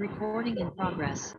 Recording in progress.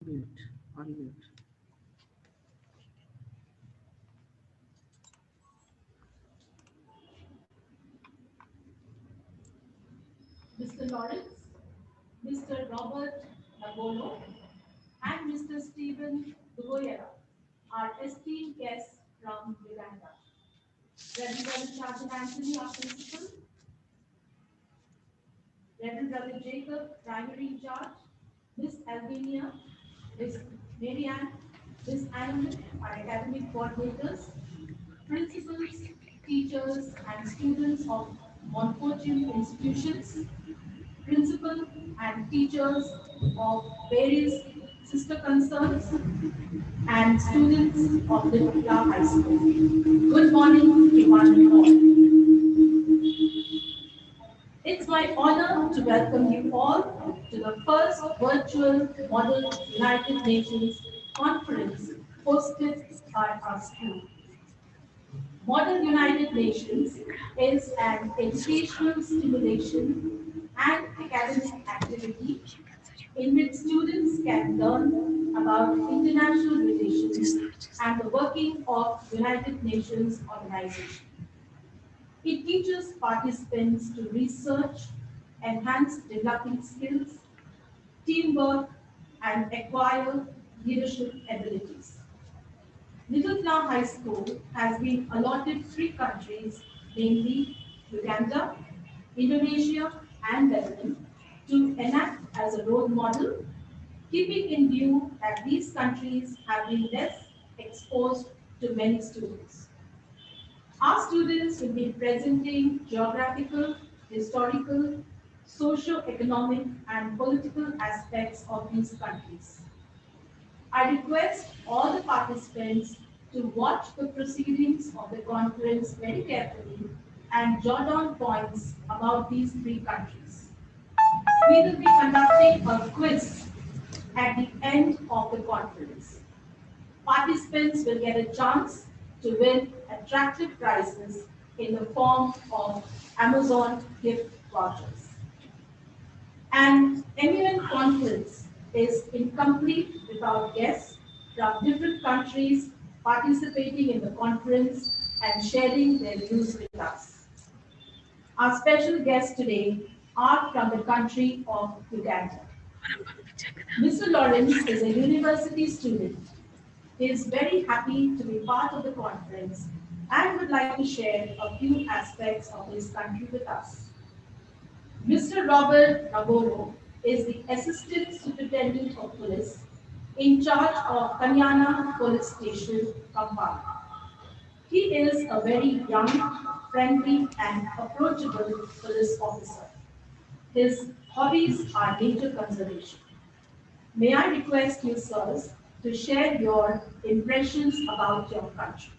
Mute, on mute. Mr. Lawrence, Mr. Robert Nagolo, and Mr. Stephen Dugoyera, our esteemed guests from Uganda. Reverend Sergeant Anthony, our principal, Reverend Brother Jacob, primary in charge, Miss Albania, Miss Marianne, Miss Anna, our academic coordinators, principals, teachers, and students of Montfortune institutions, principal and teachers of various sister concerns, and students of Little High School. Good morning to one and all. It's my honor to welcome you all to the first virtual Model United Nations conference hosted by our school. Model United Nations is an educational stimulation and academic activity in which students can learn about international relations and the working of United Nations organization. It teaches participants to research, enhance developing skills, teamwork, and acquire leadership abilities. Little Flower High School has been allotted three countries, namely Uganda, Indonesia, and Lebanon, to enact as a role model, keeping in view that these countries have been less exposed to many students. Our students will be presenting geographical, historical, socio-economic, and political aspects of these countries. I request all the participants to watch the proceedings of the conference very carefully and jot down points about these three countries. We will be conducting a quiz at the end of the conference. Participants will get a chance to win attractive prizes in the form of Amazon gift vouchers. An MUN conference is incomplete without guests from different countries participating in the conference and sharing their views with us. Our special guests today are from the country of Uganda. Mr. Lawrence is a university student. He is very happy to be part of the conference and would like to share a few aspects of his country with us. Mr. Robert Raboro is the Assistant Superintendent of Police in charge of Kanyana Police Station, Kampala. He is a very young, friendly, and approachable police officer. His hobbies are nature conservation. May I request you, sirs, to share your impressions about your country?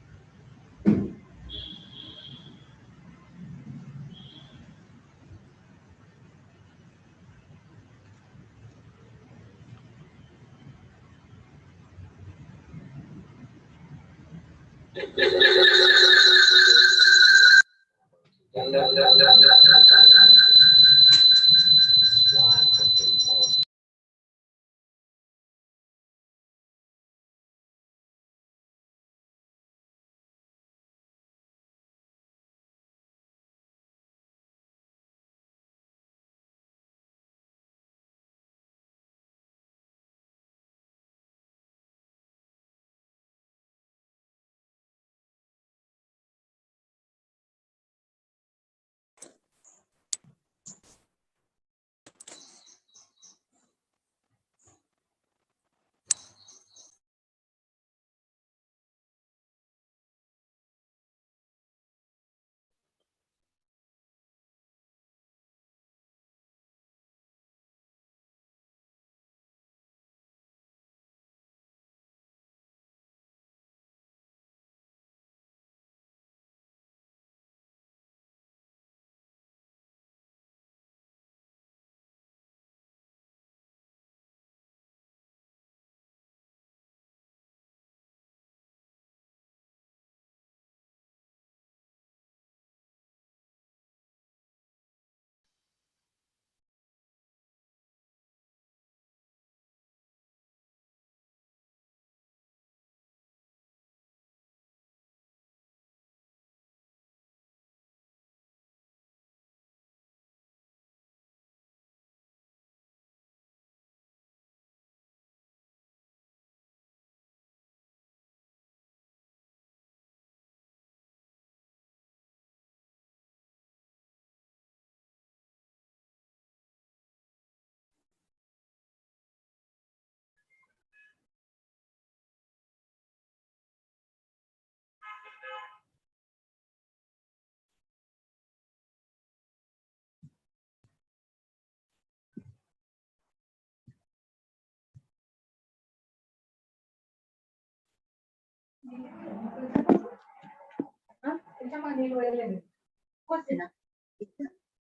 వస్తున్నా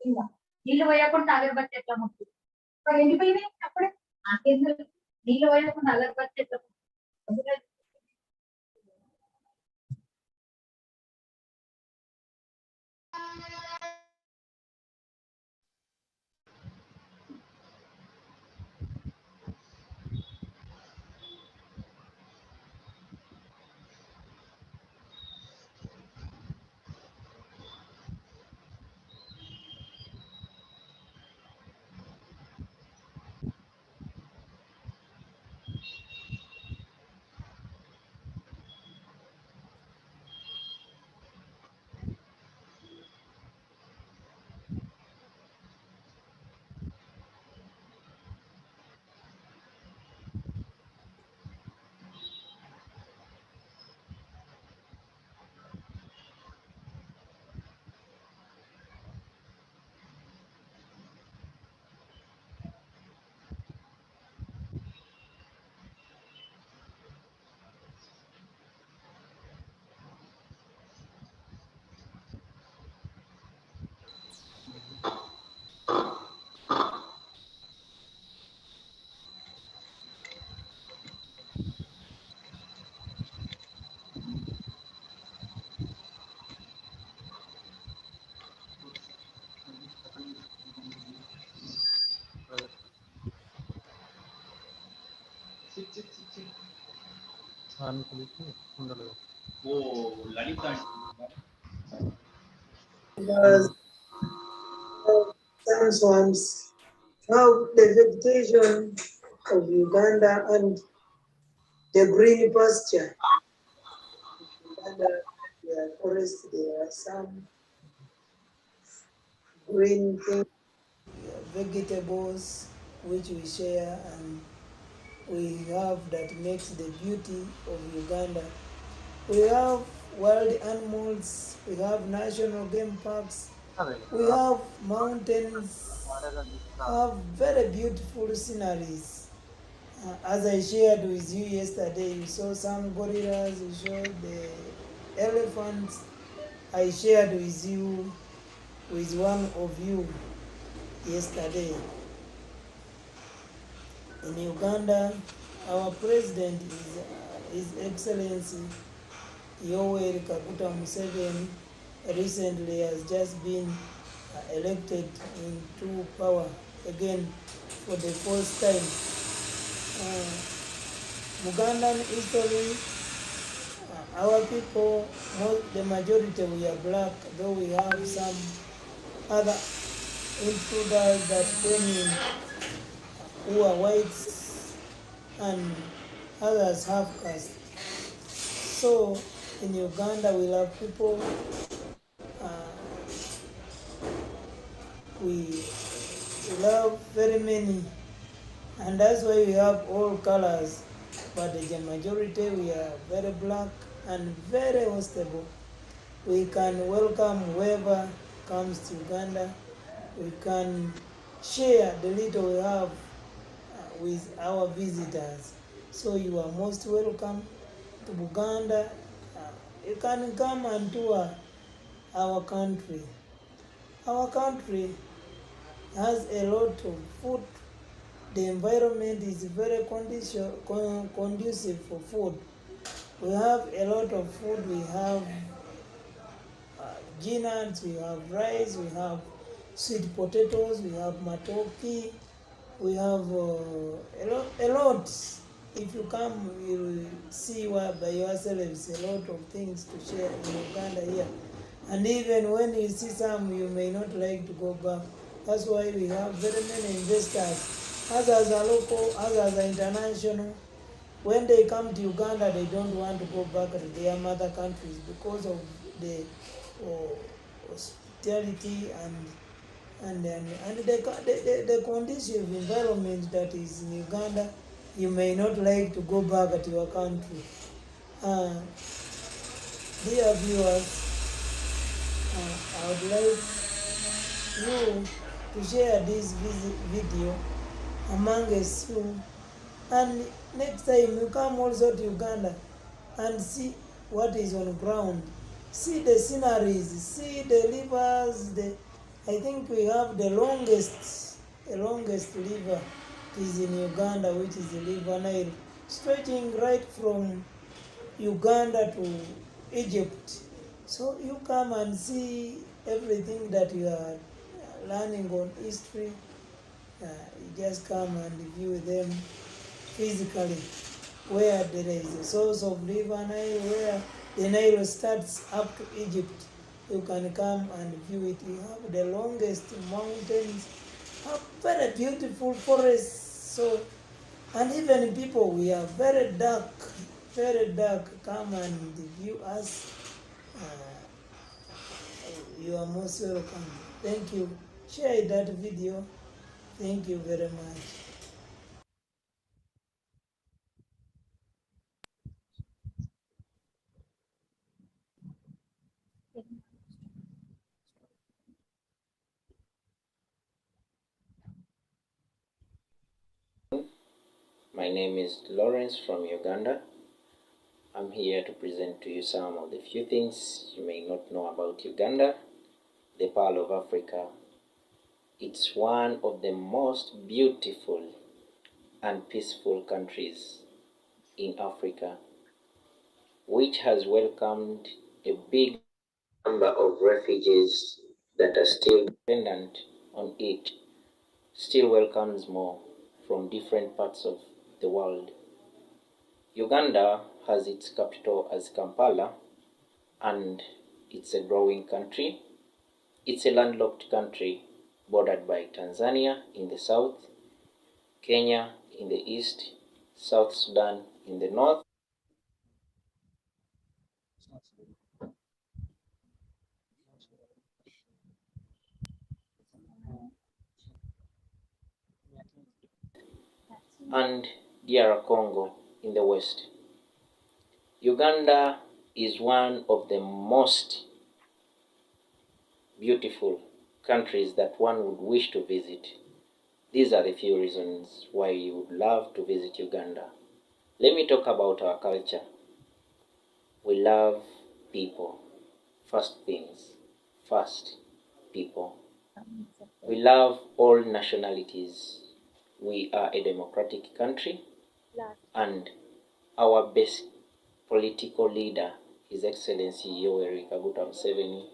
ఇంకా నీళ్ళు పోయకుండా అగరబత్తి ఎట్లా ముట్టు ఎండిపోయినాయి అప్పుడే నాకేందుకు నీళ్ళు పోయకుండా అగరబత్తి ఎట్లా ముట్టు Because some swamps have the vegetation of Uganda and the green pasture. Uganda, there are forests, there are some green things, vegetables which we share and we have that makes the beauty of Uganda. We have wild animals, we have national game parks, we have mountains, have very beautiful sceneries. As I shared with you yesterday, you saw some gorillas, you saw the elephants. I shared with you, with one of you yesterday. In Uganda, our president is His Excellency Yoweri Kaguta Museveni recently has just been elected into power again for the first time. Ugandan history, our people, the majority we are black, though we have some other intruders that came in who are whites and others half caste. So in Uganda we love people, we love very many, and that's why we have all colors, but the majority we are very black and very hospitable. We can welcome whoever comes to Uganda. We can share the little we have with our visitors. So you are most welcome to Uganda. You can come and tour our country. Our country has a lot of food. The environment is very conducive for food. We have a lot of food. We have peanuts, we have rice, we have sweet potatoes, we have matoki, we have a lot. If you come, you will see by yourselves a lot of things to share in Uganda here. And even when you see some, you may not like to go back. That's why we have very many investors. Others are local, others are international. When they come to Uganda, they don't want to go back to their mother countries because of the hospitality and the conducive environment that is in Uganda. You may not like to go back to your country. Dear viewers, I would like you to share this video amongst you, and next time you come also to Uganda and see what is on ground, see the sceneries, see the rivers. I think we have the longest river is in Uganda, which is the River Nile, stretching right from Uganda to Egypt. So you come and see everything that you are learning on history. You just come and view them physically, where there is a source of River Nile, where the Nile starts up to Egypt. You can come and view it. You have the longest mountains, have very beautiful forests. So, and even people, we are very dark, very dark. Come and view us. You are most welcome. Thank you. Share that video. Thank you very much. My name is Lawrence from Uganda. I'm here to present to you some of the few things you may not know about Uganda, the Pearl of Africa. It's one of the most beautiful and peaceful countries in Africa, which has welcomed a big number of refugees that are still dependent on it, still welcomes more from different parts of the world. Uganda has its capital as Kampala, and it's a growing country. It's a landlocked country bordered by Tanzania in the south, Kenya in the east, South Sudan in the north, and DR Congo in the west. Uganda is one of the most beautiful countries that one would wish to visit. These are the few reasons why you would love to visit Uganda. Let me talk about our culture. We love people. First things first, people. We love all nationalities. We are a democratic country, and our best political leader, His Excellency Yoweri Kaguta Museveni,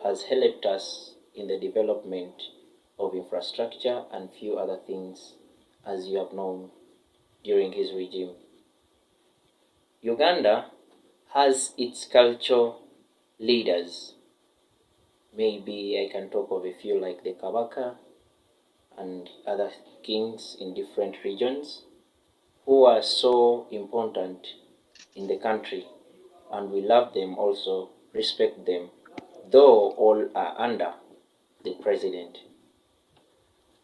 has helped us in the development of infrastructure and few other things, as you have known during his regime. Uganda has its cultural leaders. Maybe I can talk of a few like the Kabaka and other kings in different regions who are so important in the country, and we love them also, respect them, though all are under the president.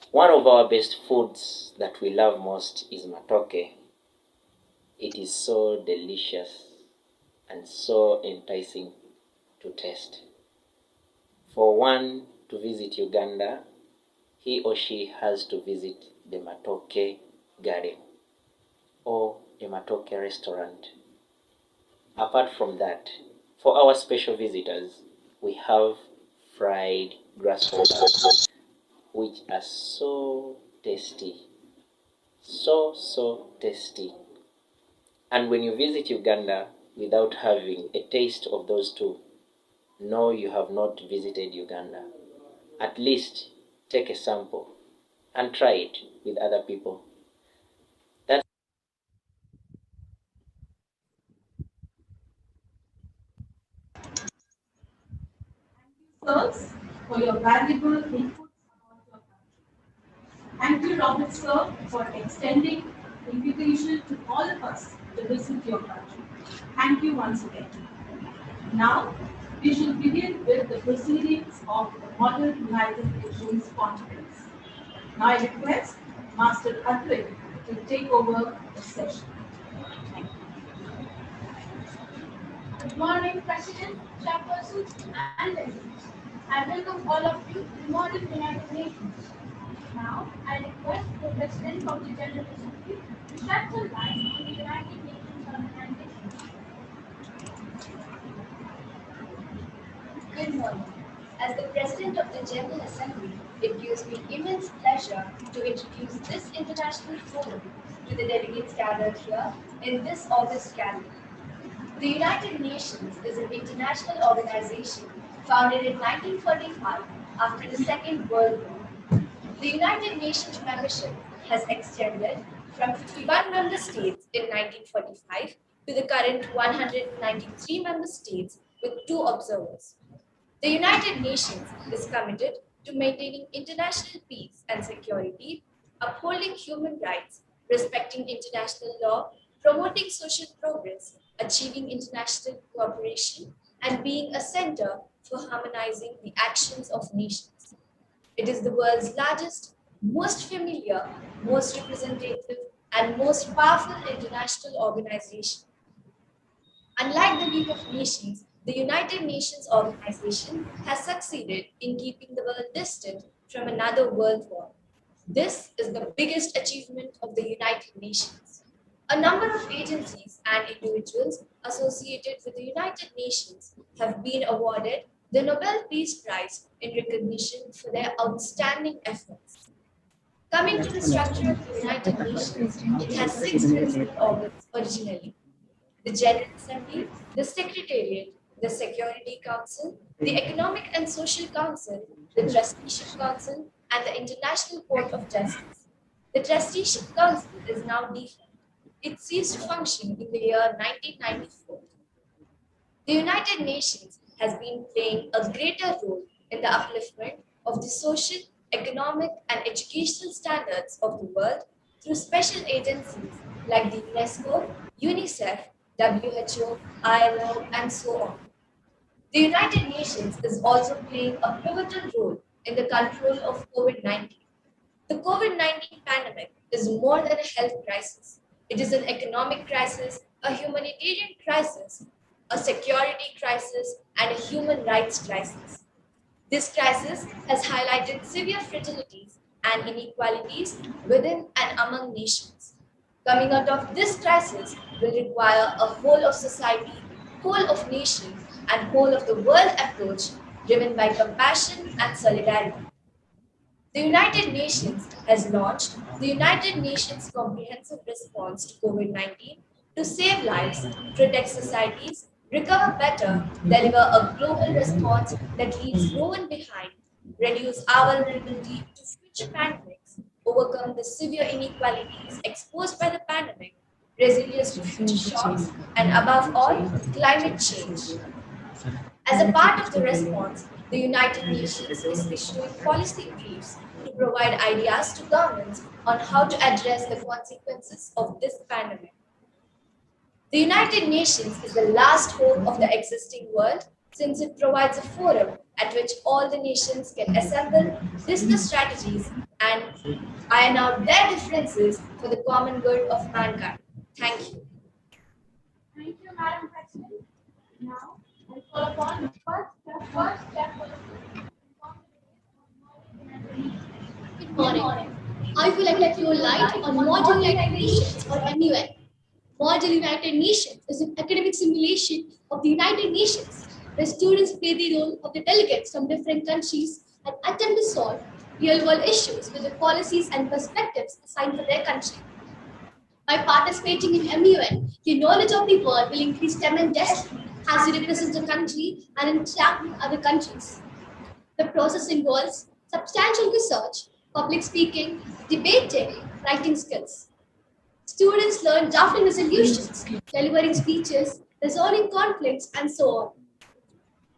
One of our best foods that we love most is matoke. It is so delicious and so enticing to taste. For one to visit Uganda, he or she has to visit the matoke garden or the matoke restaurant. Apart from that, for our special visitors, we have fried grasshoppers, which are so tasty, so tasty. And when you visit Uganda without having a taste of those two, no, you have not visited Uganda. At least take a sample and try it with other people. That's Sirs, for your valuable input about your country. Thank you, Robert Sir, for extending the invitation to all of us to visit your country. Thank you once again. Now, we shall begin with the proceedings of the Model United Nations Conference. Now I request Master Advik to take over the session. Thank you. Good morning, President, Chairpersons, and delegates. I welcome all of you to modern United Nations. Now, I request the President of the General Assembly to shed some light on the United Nations organization. Good morning. As the President of the General Assembly, it gives me immense pleasure to introduce this international forum to the delegates gathered here in this August gathering. The United Nations is an international organization founded in 1945 after the Second World War. The United Nations membership has extended from 51 member states in 1945 to the current 193 member states with 2 observers. The United Nations is committed to maintaining international peace and security, upholding human rights, respecting international law, promoting social progress, achieving international cooperation, and being a center for harmonizing the actions of nations. It is the world's largest, most familiar, most representative, and most powerful international organization. Unlike the League of Nations, the United Nations organization has succeeded in keeping the world distant from another world war. This is the biggest achievement of the United Nations. A number of agencies and individuals associated with the United Nations have been awarded the Nobel Peace Prize in recognition for their outstanding efforts. Coming to the structure of the United Nations, it has 6 principal organs originally: the General Assembly, the Secretariat, the Security Council, the Economic and Social Council, the Trusteeship Council, and the International Court of Justice. The Trusteeship Council is now defunct. it ceased to function in the year 1994. The United Nations has been playing a greater role in the upliftment of the social, economic, and educational standards of the world through special agencies like the UNESCO, UNICEF, WHO, ILO, and so on. The United Nations is also playing a pivotal role in the control of COVID 19. The COVID 19 pandemic is more than a health crisis. It is an economic crisis, a humanitarian crisis, a security crisis, and a human rights crisis. This crisis has highlighted severe fragilities and inequalities within and among nations. Coming out of this crisis will require a whole of society, whole of nation, and whole of the world approach driven by compassion and solidarity. The United Nations has launched the United Nations Comprehensive Response to COVID 19 to save lives, protect societies, recover better, deliver a global response that leaves no one behind, reduce our vulnerability to future pandemics, overcome the severe inequalities exposed by the pandemic, resilience to future shocks, and above all, climate change. As a part of the response, the United Nations is issuing policy briefs to provide ideas to governments on how to address the consequences of this pandemic. The United Nations is the last hope of the existing world since it provides a forum at which all the nations can assemble, discuss strategies, and iron out their differences for the common good of mankind. Thank you. Thank you, Madam President. Now, I call upon the first chairperson. Good morning. I would like to throw light on Model United Nations or MUN. Model United Nations is an academic simulation of the United Nations where students play the role of the delegates from different countries and attempt to solve real-world issues with the policies and perspectives assigned for their country. By participating in MUN, your knowledge of the world will increase tremendously as you represent the country and interact with other countries. The process involves substantial research, public speaking, debating, writing skills. Students learn drafting resolutions, delivering speeches, resolving conflicts, and so on.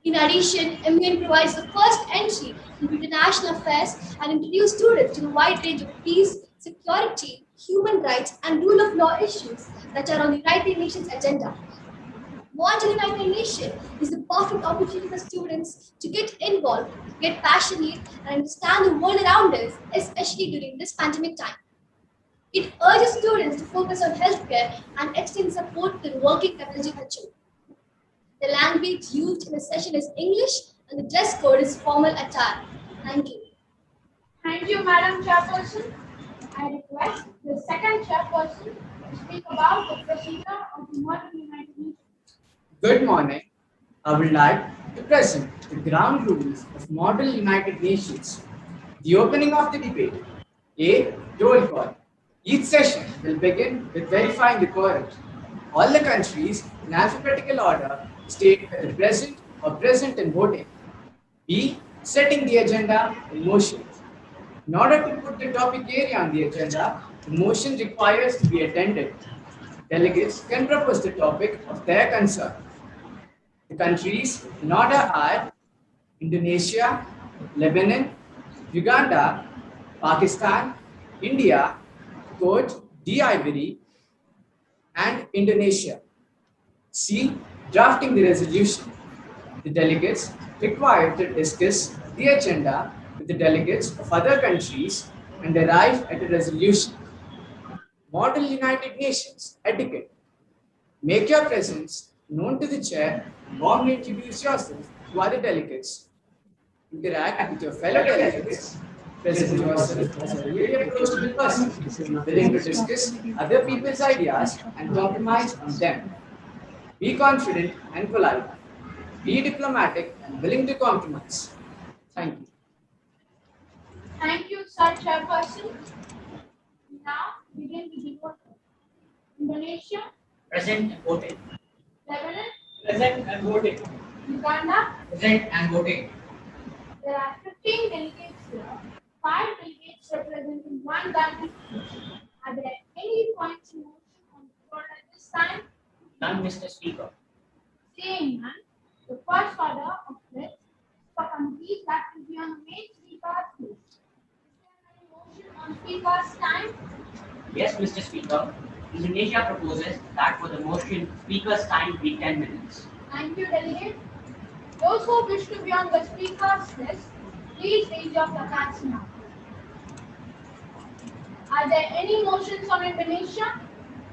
In addition, MUN provides the first entry into international affairs and introduces students to a wide range of peace, security, human rights, and rule of law issues that are on the United Nations agenda. Model United Nations is the perfect opportunity for students to get involved, get passionate, and understand the world around us, especially during this pandemic time. It urges students to focus on healthcare and extend support to the working community culture. The language used in the session is English and the dress code is formal attire. Thank you. Thank you, Madam Chairperson. I request the second chairperson to speak about the procedure of the Model United Nations. Good morning. I would like to present the ground rules of Model United Nations. The opening of the debate. A. Roll call. Each session will begin with verifying the quorum. All the countries in alphabetical order state whether present or present and voting. B. Setting the agenda in motion. In order to put the topic area on the agenda, the motion requires to be attended. Delegates can propose the topic of their concern. The countries in order are Indonesia, Lebanon, Uganda, Pakistan, India, Cote d'Ivoire, and Indonesia. C. Drafting the resolution. The delegates required to discuss the agenda with the delegates of other countries and arrive at a resolution. Model United Nations etiquette. Make your presence known to the chair and warmly introduce yourself to other delegates. Interact with your fellow delegates. Present yourself as a really approachable person, willing to discuss other people's ideas and compromise on them. Be confident and polite. Be diplomatic and willing to compromise. Thank you. Thank you, Sir Chairperson. Now, begin with the vote. Indonesia, Present and voting. Lebanon, Present and voting. Uganda. Present and voting. There are 15 delegates here, 5 delegates representing one country. Are there any points in motion on None, Mr. Speaker. Saying none, the first order of this for countries that will be on the main speaker's list. Is there any motion on speaker's time? Yes, Mr. Speaker. Indonesia proposes that for the motion, Speaker's time be 10 minutes. Thank you, delegate. Those who wish to be on the speaker's list, please raise your placards now. Are there any motions on Indonesia?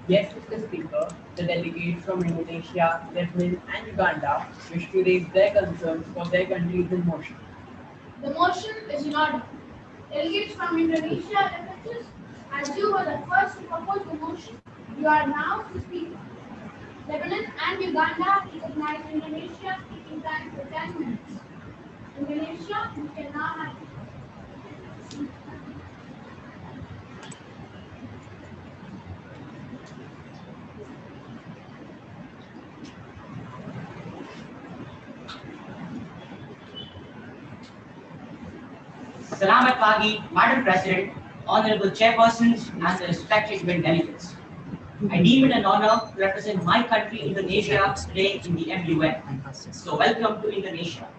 Yes, Mr. Speaker, the delegates from Indonesia, Lebanon, and Uganda wish to raise their concerns for their countries in motion. The motion is in order. Delegates from Indonesia, Ephesus, as you were the first to propose the motion, you are now the speaker. Lebanon and Uganda recognize Indonesia speaking time for 10 minutes. Indonesia, you can now have it. Salamat pagi, Madam President, Honorable Chairpersons, and the respected UN delegates. I deem it an honor to represent my country, Indonesia, today in the MUN. So welcome to Indonesia.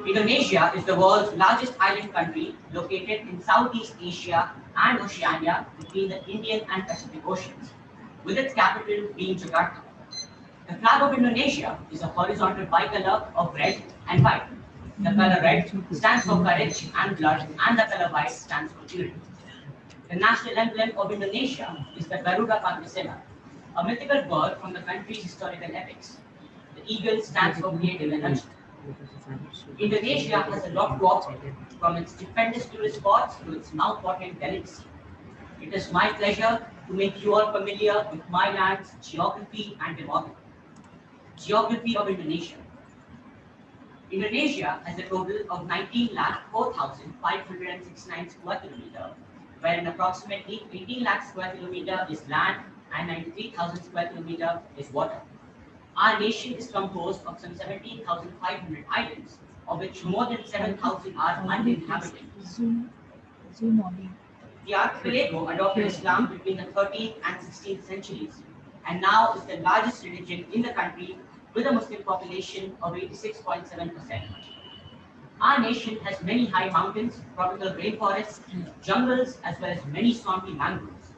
Indonesia is the world's largest island country located in Southeast Asia and Oceania between the Indian and Pacific Oceans, with its capital being Jakarta. The flag of Indonesia is a horizontal bicolor of red and white. The color red stands for courage and blood, and the color white stands for purity. The national emblem of Indonesia is the Garuda Pancasila, a mythical bird from the country's historical epics. The eagle stands for creative energy. Indonesia has a lot to offer, from its stupendous tourist spots to its mouth-watering delicacy. It is my pleasure to make you all familiar with my land's geography and demography. Geography of Indonesia. Indonesia has a total of 19,04,569 square kilometers, wherein approximately 18 lakh square kilometers is land and 93,000 square kilometers is water. Our nation is composed of some 17,500 islands, of which more than 7,000 are uninhabited. The archipelago adopted Islam between the 13th and 16th centuries, and now is the largest religion in the country with a Muslim population of 86.7%. Our nation has many high mountains, tropical rainforests, jungles, as well as many swampy mangroves.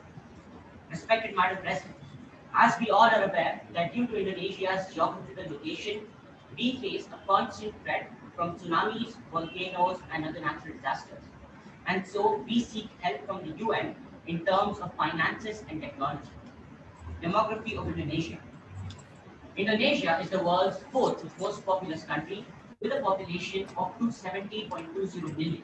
Respected Madam President, as we all are aware that due to Indonesia's geographical location, we face a constant threat from tsunamis, volcanoes, and other natural disasters. And so we seek help from the UN in terms of finances and technology. Demography of Indonesia. Indonesia is the world's fourth most populous country with a population of 270.20 million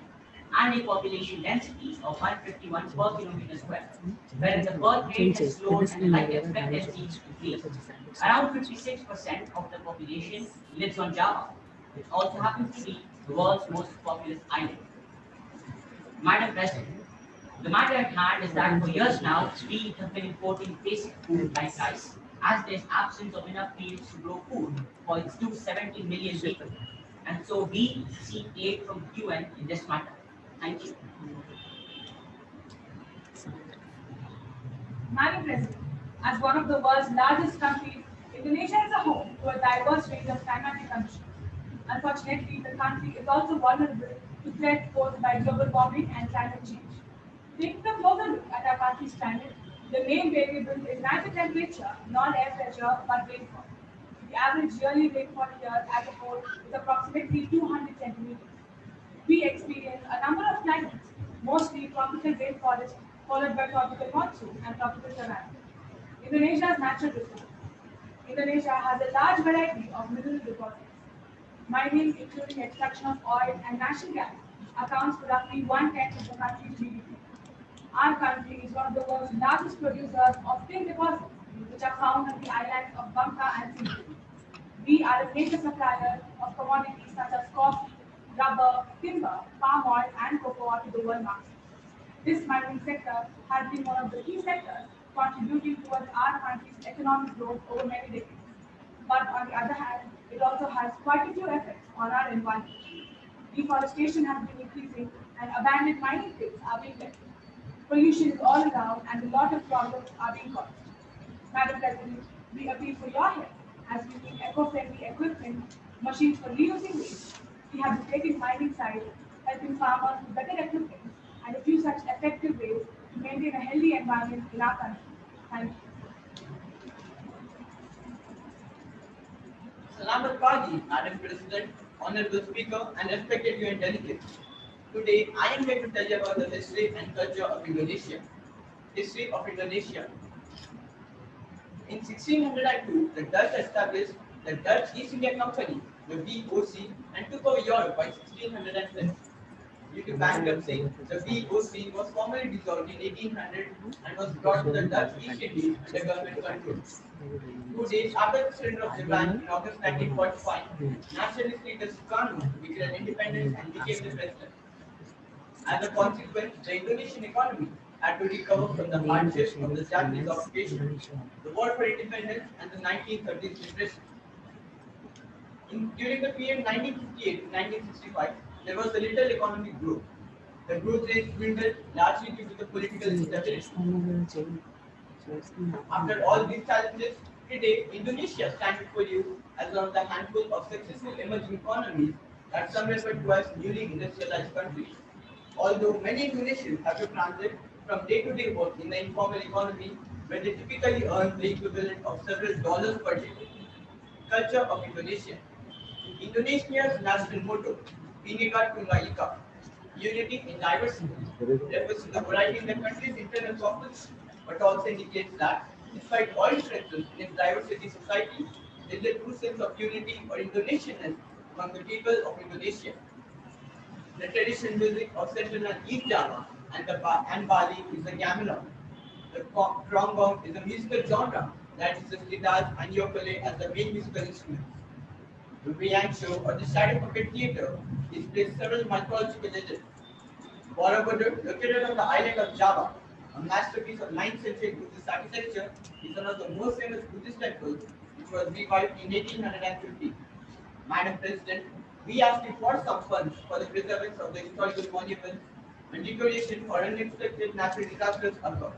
and a population density of 151 per kilometer square, whereas the birth rate has slowed and the life expectancy decreased. Around 56% of the population lives on Java, which also happens to be the world's most populous island. Madam President, the matter at hand is that for years now, we have been importing basic food like rice, as there is absence of enough fields to grow food for its 270 million people. And so we seek aid from the UN in this matter. Thank you. Madam President, as one of the world's largest countries, Indonesia is a home to a diverse range of climatic conditions. Unfortunately, the country is also vulnerable to threats posed by global warming and climate change. Taking a closer look at our country's climate, the main variable is neither temperature nor air pressure but rainfall. The average yearly rainfall here as a whole is approximately 200 centimeters. We experience a number of climates, mostly tropical rainforest, followed by tropical monsoon and tropical savanna. Indonesia's natural resources. Indonesia has a large variety of mineral deposits. Mining, including extraction of oil and natural gas, accounts for roughly one-tenth of the country's GDP. Our country is one of the world's largest producers of tin deposits, which are found on the islands of Bangka and Singapore. We are a major supplier of commodities such as coffee, rubber, timber, palm oil, and cocoa to the world market. This mining sector has been one of the key sectors contributing towards our country's economic growth over many decades. But on the other hand, it also has quite a few effects on our environment. Deforestation has been increasing and abandoned mining pits are being left. Pollution is all around and a lot of problems are being caused. Madam President, We appeal for your help as we need eco-friendly equipment, machines for reusing waste, rehabilitating mining sites, helping farmers with better equipment, and a few such effective ways to maintain a healthy environment in our country. Thank you. Salamat Pagi, Madam President, Honorable Speaker, and respected UN delegates. Today, I am here to tell you about the history and culture of Indonesia. History of Indonesia. In 1602, the Dutch established the Dutch East India Company, the VOC, and took over Europe by 1610. Due to bankruptcy, the VOC was formally dissolved in 1800 and was brought to the Dutch East Indies under government control. 2 days after the surrender of Japan in August 1945, nationalist leader Sukarno declared independence and became the president. As a consequence, the Indonesian economy had to recover from the hardships of the Japanese occupation, the war for independence, and the 1930s depression. During the period 1958 to 1965, there was a little economic growth. The growth rate dwindled largely due to the political instability. After all these challenges, today Indonesia stands before you as one of the handful of successful emerging economies that some refer to as newly industrialized countries. Although many Indonesians have to transit from day-to-day work in the informal economy, where they typically earn the equivalent of several dollars per day. Culture of Indonesia. Indonesia's national motto, Bhinneka Tunggal Ika, unity in diversity, refers to the variety in the country's internal composition, but also indicates that, despite all differences in its diversity society, there is a true sense of unity or Indonesianness among the people of Indonesia. The traditional music of Central and East Java and Bali is the gamelan. The kronggong is a musical genre that uses guitars and ukulele as the main musical instruments. The Wayang show or the shadow puppet theatre displays several mythological legends. Borobudur, located on the island of Java, a masterpiece of 9th century Buddhist architecture, is one of the most famous Buddhist temples which was revived in 1850. Madam President, we ask you for some funds for the preservation of the historical monuments and declaration for unexpected natural disasters occur.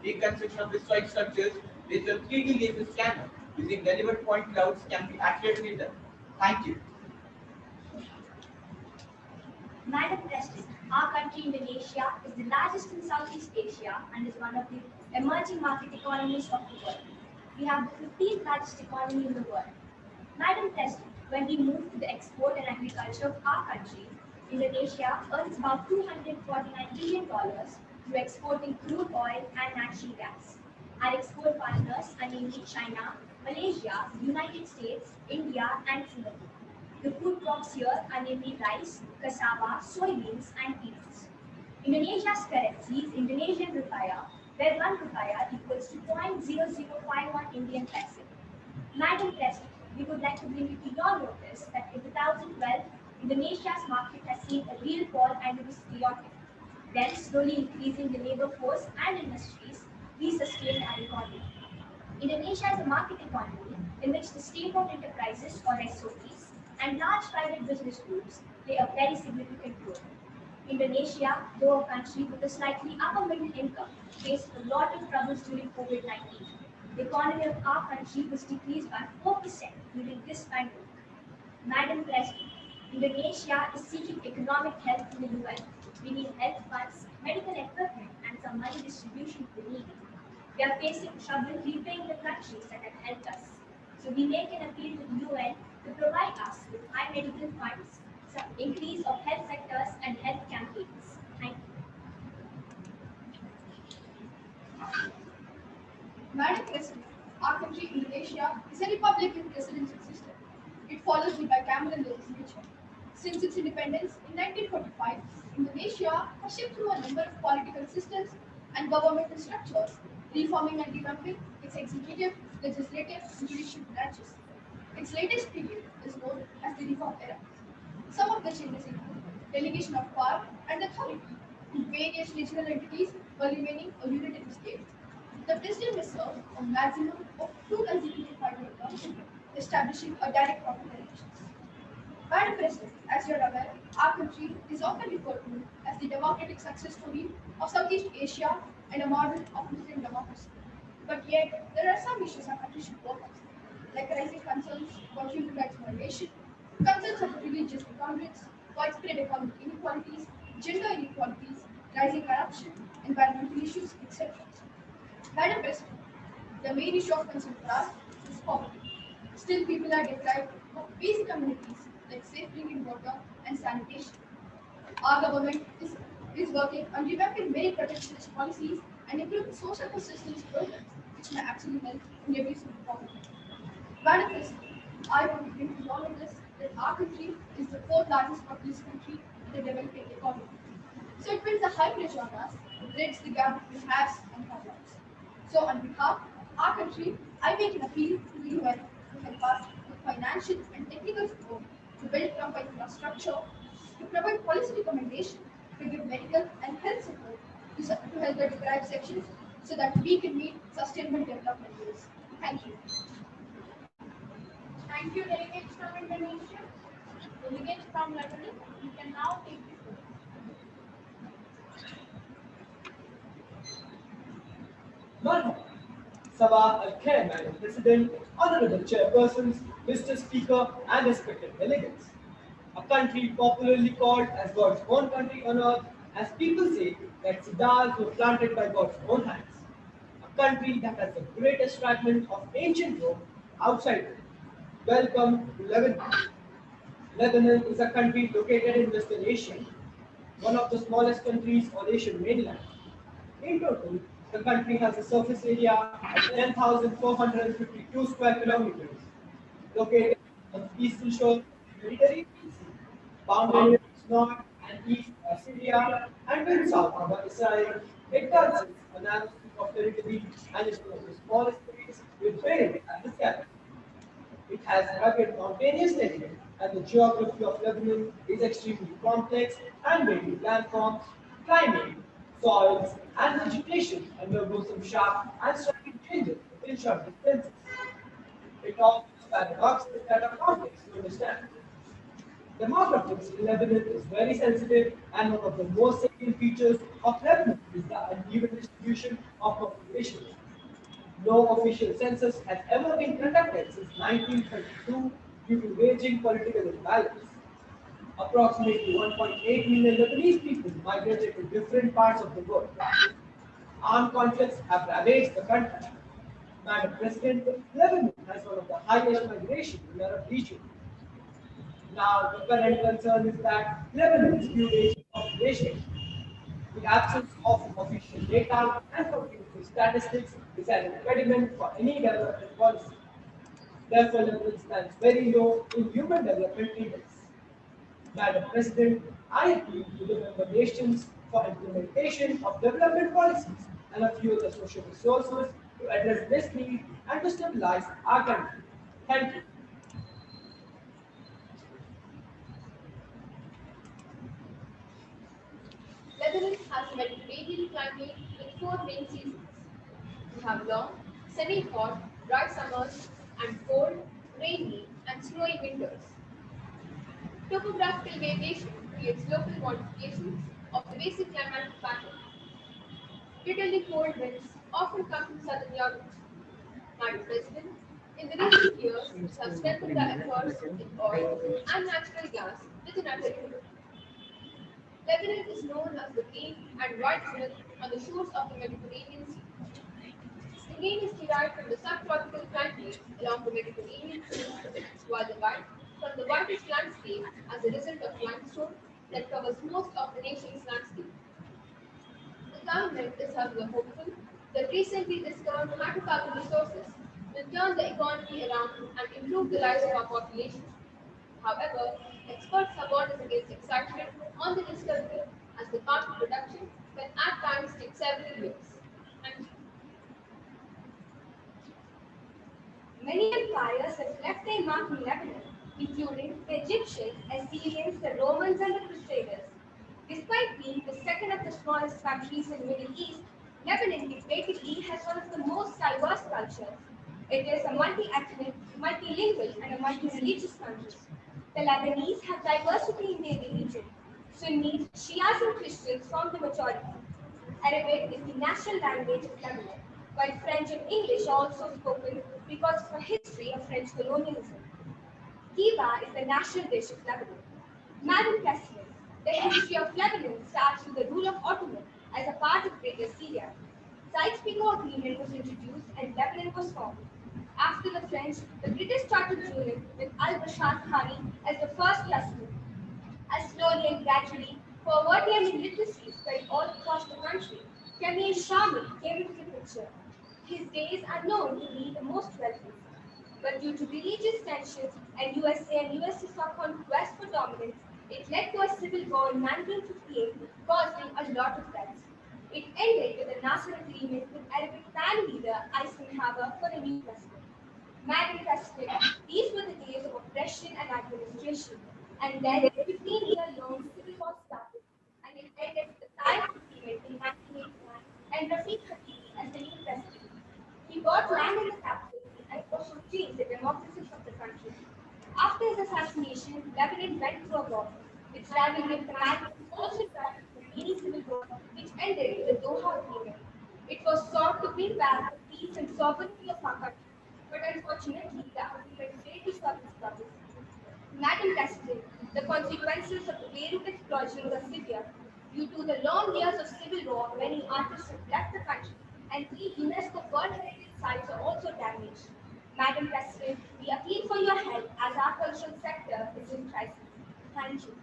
Reconstruction of historic structures based on 3D laser scanner using delivered point clouds can be accurately done. Thank you. Madam President, our country Indonesia is the largest in Southeast Asia and is one of the emerging market economies of the world. We have the 15th largest economy in the world. Madam President, when we move to the export and agriculture of our country, Indonesia earns about $249 billion through exporting crude oil and natural gas. Our export partners are namely China, Malaysia, United States, India, and Singapore. The food crops here are namely rice, cassava, soybeans, and peanuts. Indonesia's currency is Indonesian rupiah, where 1 rupiah equals to 0.0051 Indian paise. Madam President, we would like to bring it to your notice that in 2012, Indonesia's market has seen a real fall and it is chaotic. Then, slowly increasing the labor force and industries, we sustained our economy. Indonesia is a market economy in which the state-owned enterprises or SOEs and large private business groups play a very significant role. Indonesia, though a country with a slightly upper middle income, faced a lot of troubles during COVID-19. The economy of our country was decreased by 4% during this pandemic. Madam President, Indonesia is seeking economic help from the UN. We need health funds, medical equipment, and some money distribution to the needy. We are facing trouble repaying the countries that have helped us. So we make an appeal to the UN to provide us with high medical funds, some increase of health sectors, and health campaigns. Thank you. Madam President, our country Indonesia is a republican presidential system. It follows the bicameral legislature. Since its independence in 1945, Indonesia has shifted through a number of political systems and governmental structures, reforming and revamping its executive, legislative, and judicial branches. Its latest period is known as the reform era. Some of the changes include delegation of power and authority to various regional entities while remaining a unitary state. The president may serve a maximum of 2 consecutive 5-year terms, establishing a direct popular elections. Madam President, as you are aware, our country is often referred to as the democratic success story of Southeast Asia and a model of Muslim democracy. But yet, there are some issues our country should work on, like rising concerns about human rights violation, concerns of religious intolerance, widespread economic inequalities, gender inequalities, rising corruption, environmental issues, etc. Madam President, the main issue of concern for us is poverty. Still, people are deprived of basic amenities like safe drinking water and sanitation. Our government is working on revamping many protectionist policies and improving social assistance programs, which may actually help in reducing poverty. Madam President, I want to bring to all of this that our country is the fourth largest populous country in the developing economy. So it puts a high pressure on us to bridge the gap between haves and have-nots. So on behalf of our country, I make an appeal to the UN to help us with financial and technical support to build proper infrastructure, to provide policy recommendation, to give medical and health support to help the deprived sections so that we can meet sustainable development goals. Thank you. Thank you, delegates from Indonesia. Delegates from Lebanon, you can now take the floor. Marhaba. Sabah Al-Khair, Madam President, Honorable Chairpersons, Mr. Speaker, and respected delegates. A country popularly called as God's own country on earth, as people say that cedars were planted by God's own hands. A country that has the greatest fragment of ancient Rome outside it. Welcome to Lebanon. Lebanon is a country located in Western Asia, one of the smallest countries on Asian mainland. In total, the country has a surface area of 10,452 square kilometers, located on the eastern shore of the Mediterranean Sea, bounded north and east by Syria and went south by Israel. It consists a narrow strip of territory and is one of the smallest states with Beirut as its capital. It has rugged mountainous terrain, and the geography of Lebanon is extremely complex and varied landforms, climate, soils, and vegetation undergo some sharp and striking changes within short distances. It offers paradoxes that are complex to understand. Demographics in Lebanon is very sensitive, and one of the most salient features of Lebanon is the uneven distribution of population. No official census has ever been conducted since 1932 due to raging political imbalance. Approximately 1.8 million Lebanese people migrated to different parts of the world. Armed conflicts have ravaged the country. Madam President, Lebanon has one of the highest migration in the Arab region. Now, the current concern is that Lebanon's new aging population. The absence of official data and comprehensive statistics is an impediment for any development policy. Therefore, Lebanon stands very low in Human Development Index. Madam President, I appeal to the member nations for implementation of development policies and a few other social resources to address this need and to stabilize our country. Thank you. Lebanon has a Mediterranean climate with four main seasons. We have long, semi-hot, dry summers and cold, rainy and snowy winters. Topographical variation creates local modifications of the basic climatic pattern. Bitterly cold winds often come from southern Europe. Madam President, in the recent years, we have strengthened the efforts in oil and natural gas within our territory. Lebanon is known as the green and white zone on the shores of the Mediterranean Sea. The name is derived from the subtropical climate along the Mediterranean Sea, while the white from the whitish landscape as a result of limestone that covers most of the nation's landscape. The government is, however, hopeful that recently discovered hydrocarbon resources will turn the economy around and improve the lives of our population. However, experts have warned us against excitement on the discovery as the path to production can at times take several years. Thank you. Many empires have left their mark in Lebanon, including the Egyptians, Assyrians, the Romans, and the Crusaders. Despite being the second of the smallest countries in the Middle East, Lebanon debatably has one of the most diverse cultures. It is a multi-ethnic, multilingual, and a multi-religious country. The Lebanese have diversity in their religion. Sunnis, Shias, and Christians form the majority. Arabic is the national language of Lebanon. while French and English are also spoken because of a history of French colonialism. Kiva is the national dish of Lebanon. Madam President, the history of Lebanon starts with the rule of Ottoman as a part of Greater Syria. Sykes-Picot Agreement was introduced and Lebanon was formed. After the French, the British started ruling with al-Bashar Khani as the first president. As slowly and gradually, poverty and illiteracy spread all across the country, Camille Sharmi came into the picture. His days are known to be the most wealthy. But due to religious tensions and USA and USSR quest for dominance, it led to a civil war in 1958, causing a lot of deaths. It ended with a Nasser agreement with Arabic fan leader Eisenhower for a new president. Madam President, these were the days of oppression and administration. And then the 15-year-long civil war started, and it ended with the Taif agreement in 1989 and Rafiq Hatimi as the new president. He bought land in the capital and also changed the demographics of the country. After his assassination, Lebanon went through a war. Its rival with Command also started a mini civil war, which ended with the Doha Agreement. It was sought to bring back the peace and sovereignty of our country, but unfortunately, the agreement failed to serve its purpose. Madam President, the consequences of the Beirut explosions are severe. Due to the long years of civil war, many artists have left the country, and 3 UNESCO World Heritage Sites are also damaged. Madam President, we appeal for your help as our cultural sector is in crisis. Thank you.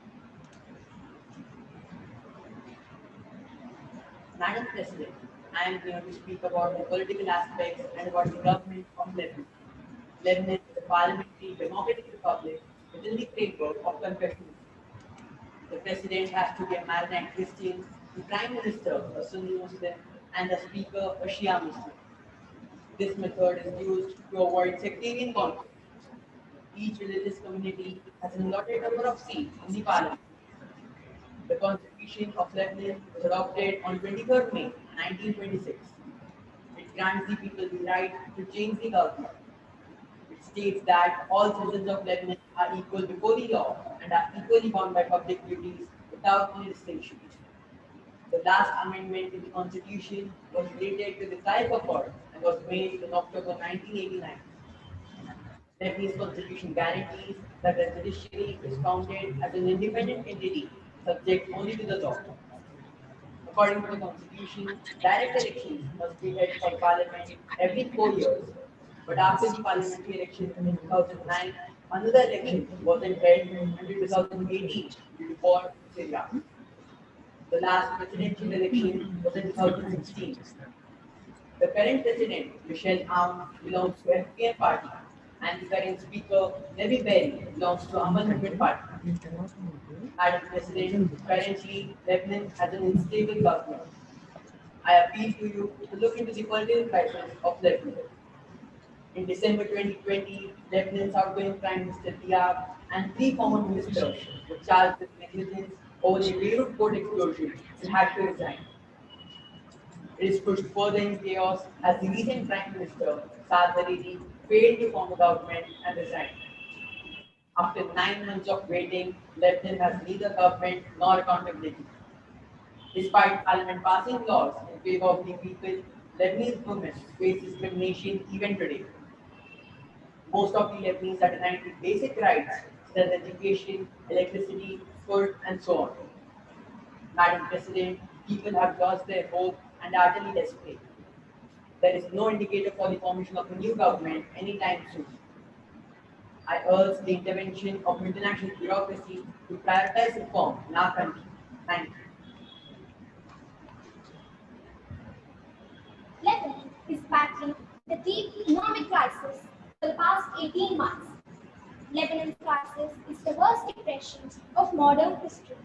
Madam President, I am here to speak about the political aspects and about the government of Lebanon. Lebanon is a parliamentary democratic republic within the framework of confessionalism. The president has to be a Maronite Christian, the prime minister a Sunni Muslim, and the speaker a Shia Muslim. This method is used to avoid sectarian conflict. Each religious community has an allotted number of seats in the parliament. The Constitution of Lebanon was adopted on 23rd May 1926. It grants the people the right to change the government. It states that all citizens of Lebanon are equal before the law and are equally bound by public duties without any distinction. The last amendment in the Constitution was related to the Taif Accord and was made in October 1989. Lebanese Constitution guarantees that the judiciary is counted as an independent entity subject only to the law. According to the Constitution, direct elections must be held for Parliament every 4 years. But after the parliamentary election in 2009, another election wasn't held until 2018 due to war in Syria. The last presidential election was in 2016. The current president, Michel Aoun, belongs to FPN party, and the current speaker, Nevi Berry, belongs to Amal Movement party. Madam President, currently Lebanon has an unstable government. I appeal to you to look into the political crisis of Lebanon. In December 2020, Lebanon's outgoing Prime Minister Diab and three former ministers were charged with negligence over the Beirut port explosion and had to resign. It is pushed further in chaos as the recent Prime Minister, Saad Hariri, failed to form a government and resigned. After 9 months of waiting, Lebanon has neither government nor accountability. Despite Parliament passing laws in favor of the people, Lebanese women face discrimination even today. Most of the Lebanese are denied the basic rights such as education, electricity, food, and so on. Madam President, people have lost their hope and are utterly desperate. There is no indicator for the formation of a new government anytime soon. I urge the intervention of international bureaucracy to prioritize reform in our country. Thank you. Lebanon is battling the deep economic crisis for the past 18 months. Lebanon's crisis is the worst depression of modern history.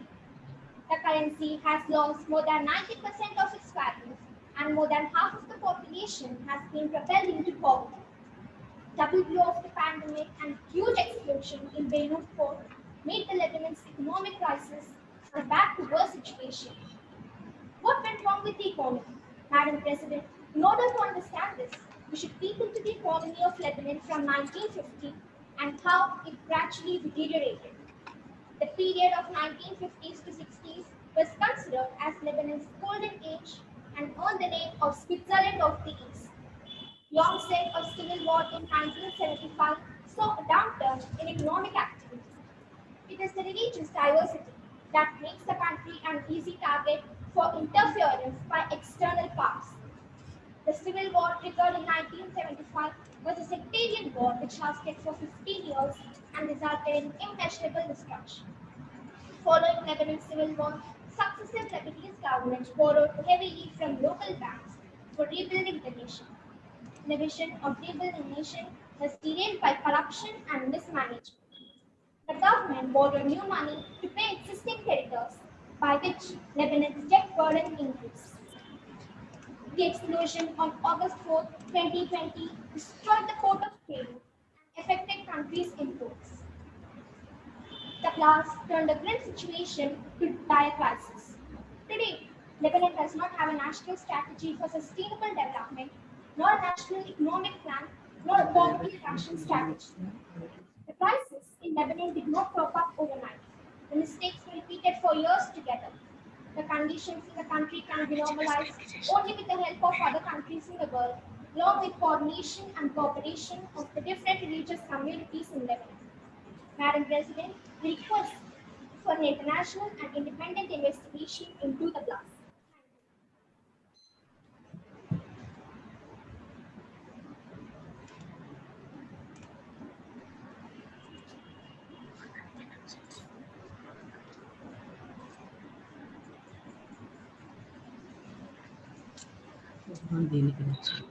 The currency has lost more than 90% of its value, and more than half of the population has been propelled into poverty. Double blow of the pandemic and huge explosion in Beirut port made the Lebanon's economic crisis a back to worse situation. What went wrong with the economy? Madam President, in order to understand this, we should peek into the economy of Lebanon from 1950 and how it gradually deteriorated. The period of 1950s to 60s was considered as Lebanon's golden age and earned the name of Switzerland of the East. The onset of civil war in 1975 saw a downturn in economic activity. It is the religion's diversity that makes the country an easy target for interference by external powers. The civil war triggered in 1975 was a sectarian war which lasted for 15 years and resulted in immeasurable destruction. Following Lebanon's civil war, successive Lebanese governments borrowed heavily from local banks for rebuilding the nation. The vision of rebuilding the nation was derailed by corruption and mismanagement. The government borrowed new money to pay existing creditors, by which Lebanon's debt burden increased. The explosion on August 4, 2020 destroyed the port of Beirut and affected country's imports. The blast turned a grim situation to dire crisis. Today, Lebanon does not have a national strategy for sustainable development, nor a national economic plan, nor a poverty reduction strategy. The crisis in Lebanon did not crop up overnight. The mistakes were repeated for years together. The conditions in the country can be normalized only with the help of other countries in the world, along with coordination and cooperation of the different religious communities in Lebanon. Madam President, we request for an international and independent investigation into the blast. దీనికి నచ్చింది.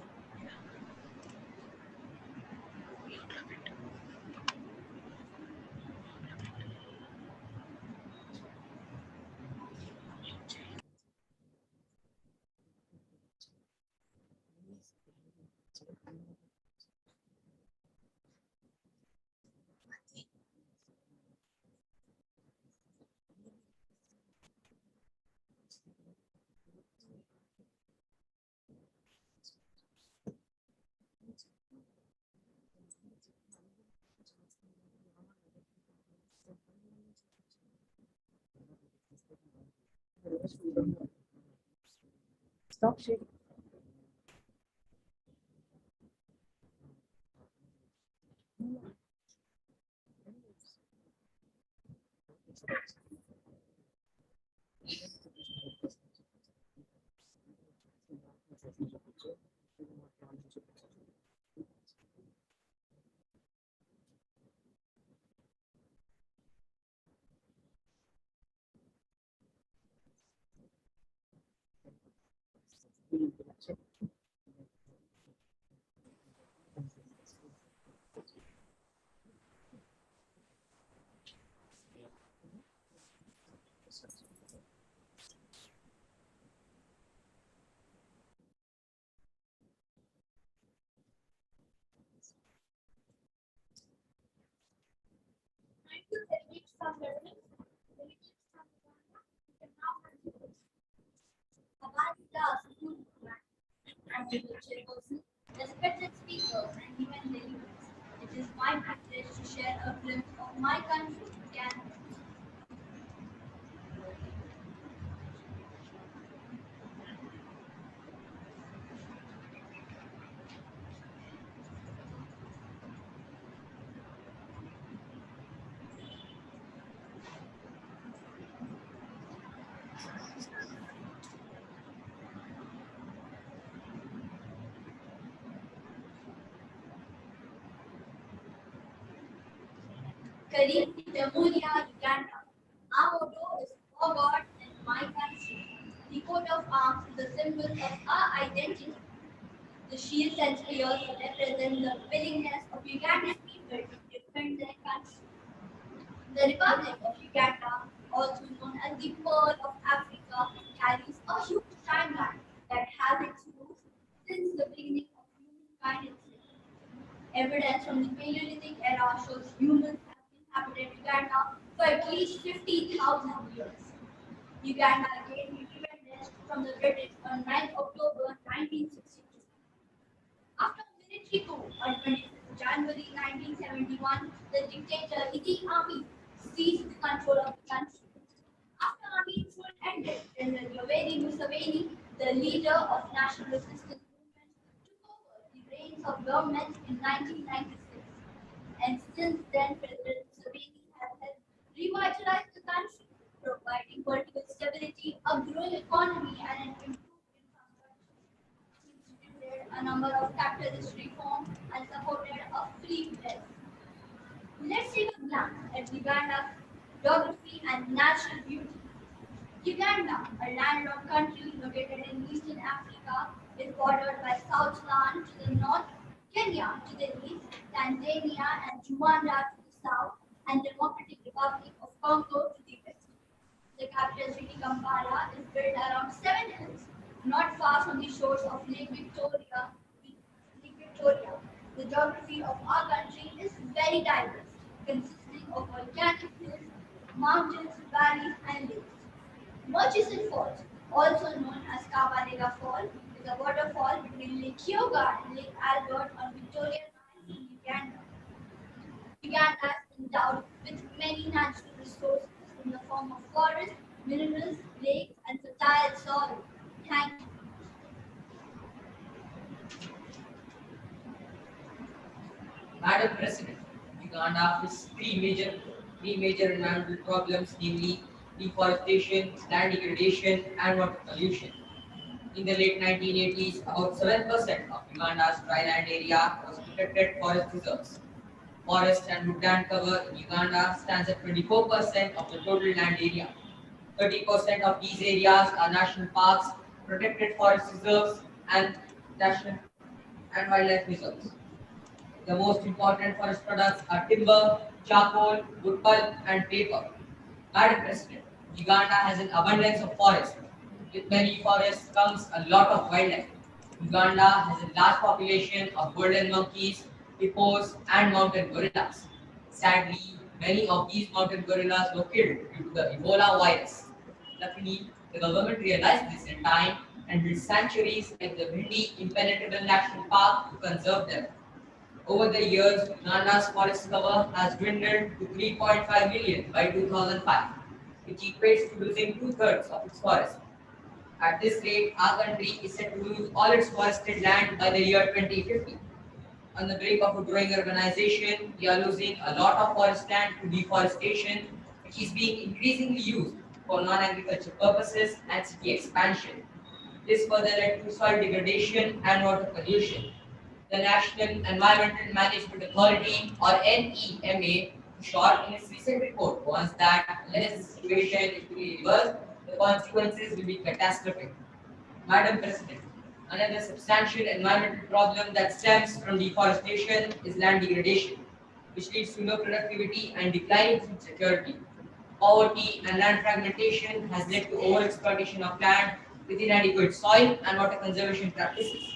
Stop sharing. Thank you, delegates from Lebanon, delegates from Uganda. You can now continue. Honorable Chairperson, respected speakers and even delegates, it is my privilege to share a glimpse of my country, Canada. Karim Jamhuriya, Uganda. Our motto is for God and my country. The coat of arms is a symbol of our identity. The shields and spears represent the willingness of Ugandan people to defend their country. The Republic of Uganda, also known as the Pearl of Africa, carries a huge timeline that has its roots since the beginning of humankind itself. Evidence from the Paleolithic era shows humans have inhabited Uganda for at least 50,000 years. Uganda gained independence from the British on 9 October 1962. After a military coup on 26 January 1971, the dictator Idi Amin seized control of the country. After Amin's rule ended, General Yoweri Museveni, the leader of national resistance movement, took over the reins meetings of government in 1996. And since then, President Museveni has helped revitalize the country, providing political stability, a growing economy, and an improved infrastructure. He instituted a number of capitalist reforms and supported a free press. Let's take a glance at Uganda's geography and natural beauty. Uganda, a landlocked country located in eastern Africa, is bordered by South Sudan to the north, Kenya to the east, Tanzania and Rwanda to the south, and Democratic Republic of Congo to the west. The capital city Kampala is built around 7 hills, not far from the shores of Lake Victoria. The geography of our country is very diverse, consisting of volcanic hills, mountains, valleys, and lakes. Murchison Falls, also known as Kabarega Fall, is a waterfall between Lake Kyoga and Lake Albert on Victoria Island in Uganda. Uganda is endowed with many natural resources in the form of forests, minerals, lakes, and fertile soil. Thank you. Madam President, Uganda faces three major environmental problems, namely deforestation, land degradation, and water pollution. In the late 1980s, about 7% of Uganda's dryland area was protected forest reserves. Forest and woodland cover in Uganda stands at 24% of the total land area. 30% of these areas are national parks, protected forest reserves, and national and wildlife reserves. The most important forest products are timber, charcoal, wood pulp, and paper. Madam President, Uganda has an abundance of forests. With many forests comes a lot of wildlife. Uganda has a large population of golden monkeys, hippos, and mountain gorillas. Sadly, many of these mountain gorillas were killed due to the Ebola virus. Luckily, the government realized this in time and built sanctuaries like the Bindi Impenetrable National Park to conserve them. Over the years, Uganda's forest cover has dwindled to 3.5 million by 2005, which equates to losing two-thirds of its forest. At this rate, our country is set to lose all its forested land by the year 2050. On the brink of a growing urbanization, we are losing a lot of forest land to deforestation, which is being increasingly used for non-agricultural purposes and city expansion. This further led to soil degradation and water pollution. The National Environmental Management Authority, or NEMA, in short, in its recent report, warns that unless the situation is to be reversed, the consequences will be catastrophic. Madam President, another substantial environmental problem that stems from deforestation is land degradation, which leads to low productivity and declining food security. Poverty and land fragmentation has led to overexploitation of land with inadequate soil and water conservation practices.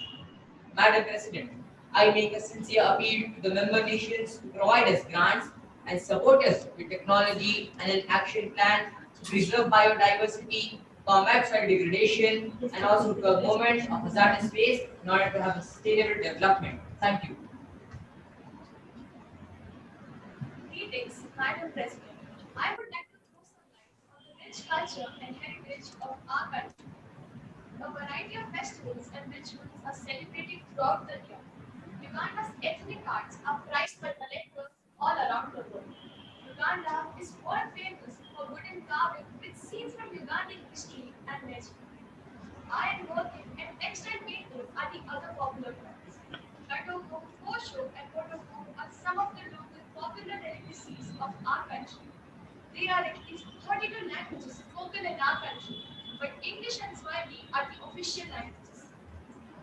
Madam President, I make a sincere appeal to the member nations to provide us grants and support us with technology and an action plan to preserve biodiversity, combat soil degradation, and also to a moment of hazardous waste in order to have a sustainable development. Thank you. Greetings, Madam President. I would like to throw some light on the rich culture and heritage of our country. A variety of festivals and rituals are celebrated throughout the year. Uganda's ethnic arts are prized by collectors all around the world. Uganda is world famous for wooden carving with scenes from Ugandan history and legend. Iron working and textile painting are the other popular ones. Katongo, Kosho, and Kotoko are some of the local popular delicacies of our country. There are at least 32 languages spoken in our country, but English and Swahili are the official languages.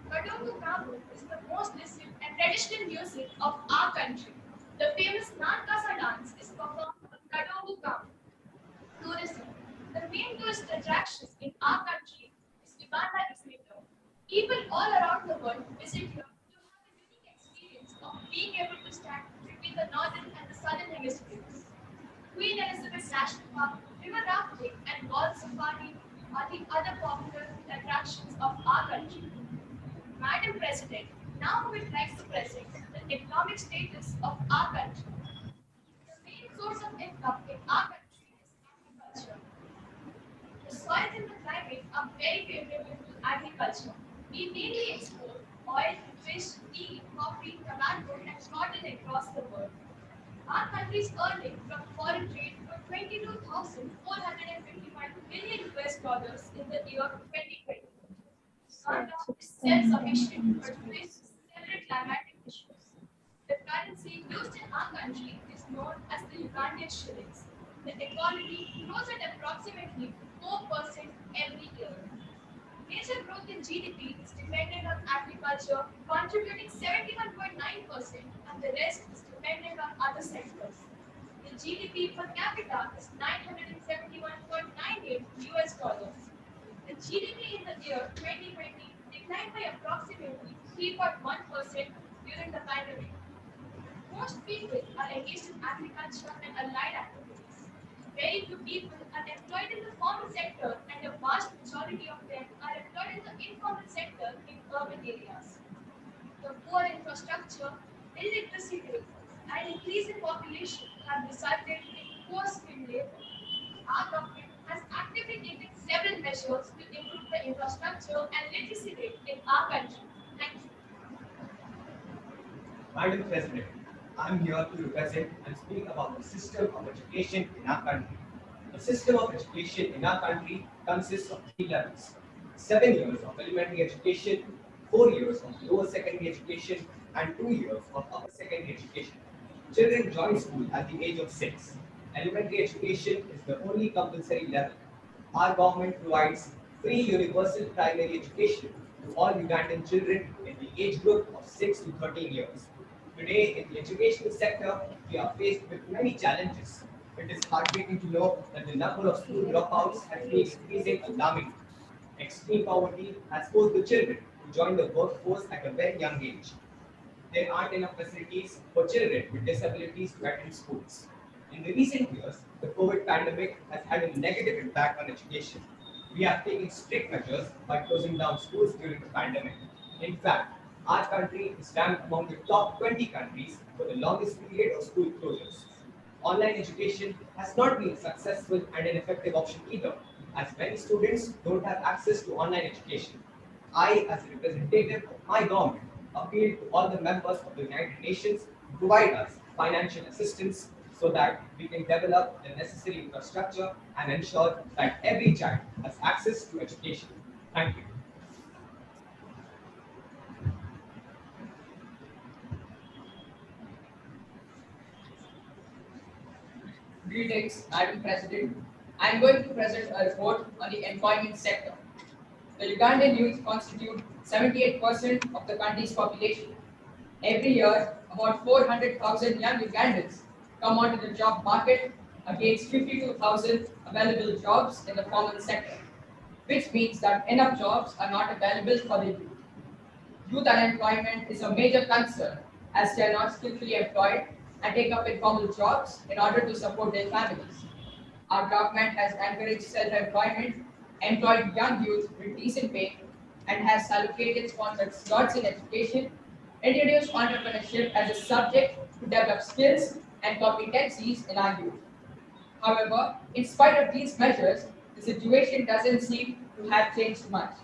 Kadongo Kamu is the most listened and traditional music of our country. The famous Nankasa dance is performed on Kadongo Kamu. Tourism. The main tourist attractions in our country is Uganda Equator. People all around the world visit here to have a unique experience of being able to stand between the northern and the southern hemispheres. Queen Elizabeth National Park, river rafting, and golf safari are the other popular attractions of our country. Madam President, now we would like to present the economic status of our country. The main source of income in our country is agriculture. The soils and the climate are very favorable to agriculture. We mainly export oil, fish, tea, coffee, tobacco, and cotton across the world. Our country's earnings from foreign trade were 22,455 billion US dollars in the year 2020. Our government is self-sufficient but faces several climatic issues. The currency used in our country is known as the Ugandan shillings. The economy grows at approximately 4% every year. Major growth in GDP is dependent on agriculture, contributing 71.9%, and the rest is dependent on other sectors. The GDP per capita is 971.98 US dollars. The GDP in the year 2020 declined by approximately 3.1% during the pandemic. Most people are engaged in agriculture and allied activities. Very few people are employed in the formal sector, and a vast majority of them are employed in the informal sector in urban areas. The poor infrastructure, illiteracy, and increase in population have resulted in poor skilled labor. Our government has actively taken several measures to improve the infrastructure and literacy rate in our country. Thank you. Madam President, I'm here to represent and speak about the system of education in our country. The system of education in our country consists of three levels: 7 years of elementary education, 4 years of lower secondary education, and 2 years of upper secondary education. Children join school at the age of 6. Elementary education is the only compulsory level. Our government provides free universal primary education to all Ugandan children in the age group of 6 to 13 years. Today, in the educational sector, we are faced with many challenges. It is heartbreaking to know that the number of school dropouts has been increasing alarmingly. Extreme poverty has forced the children to join the workforce at a very young age. There aren't enough facilities for children with disabilities to attend schools. In the recent years, the COVID pandemic has had a negative impact on education. We have taken strict measures by closing down schools during the pandemic. In fact, our country is ranked among the top 20 countries for the longest period of school closures. Online education has not been a successful and an effective option either, as many students don't have access to online education. I, as a representative of my government, appeal to all the members of the United Nations to provide us financial assistance so that we can develop the necessary infrastructure and ensure that every child has access to education. Thank you. Greetings, Madam President. I am going to present a report on the employment sector. The Ugandan youth constitute 78% of the country's population. Every year, about 400,000 young Ugandans come onto the job market against 52,000 available jobs in the formal sector, which means that enough jobs are not available for the youth. Youth unemployment is a major concern as they are not skillfully employed and take up informal jobs in order to support their families. Our government has encouraged self-employment, employed young youth with decent pay, and has allocated sponsored slots in education, introduced entrepreneurship as a subject to develop skills and competencies in our youth. However, in spite of these measures, the situation doesn't seem to have changed much.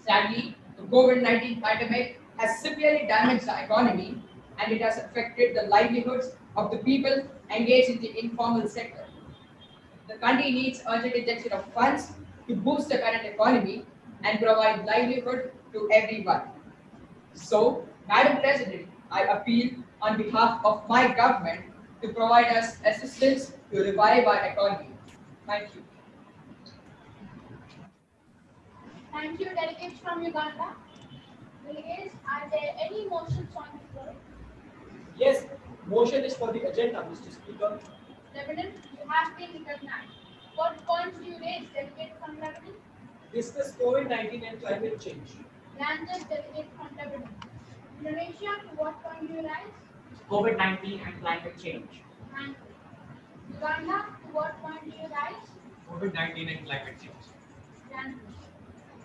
Sadly, the COVID-19 pandemic has severely damaged the economy and it has affected the livelihoods of the people engaged in the informal sector. The country needs urgent injection of funds to boost the current economy and provide livelihood to everyone. So, Madam President, I appeal on behalf of my government to provide us assistance to revive our economy. Thank you. Thank you, delegates from Uganda. Delegates, are there any motions on the floor? Yes, motion is for the agenda, Mr. Speaker. Lebanon, you have been recognized. What points do you raise, delegate from Lebanon? Discuss COVID-19 and climate change. Granted, delegate from Lebanon. Indonesia, to what point do you rise? COVID-19 and climate change. Thank you. Uganda, to what point do you rise? COVID-19 and climate change. Granted.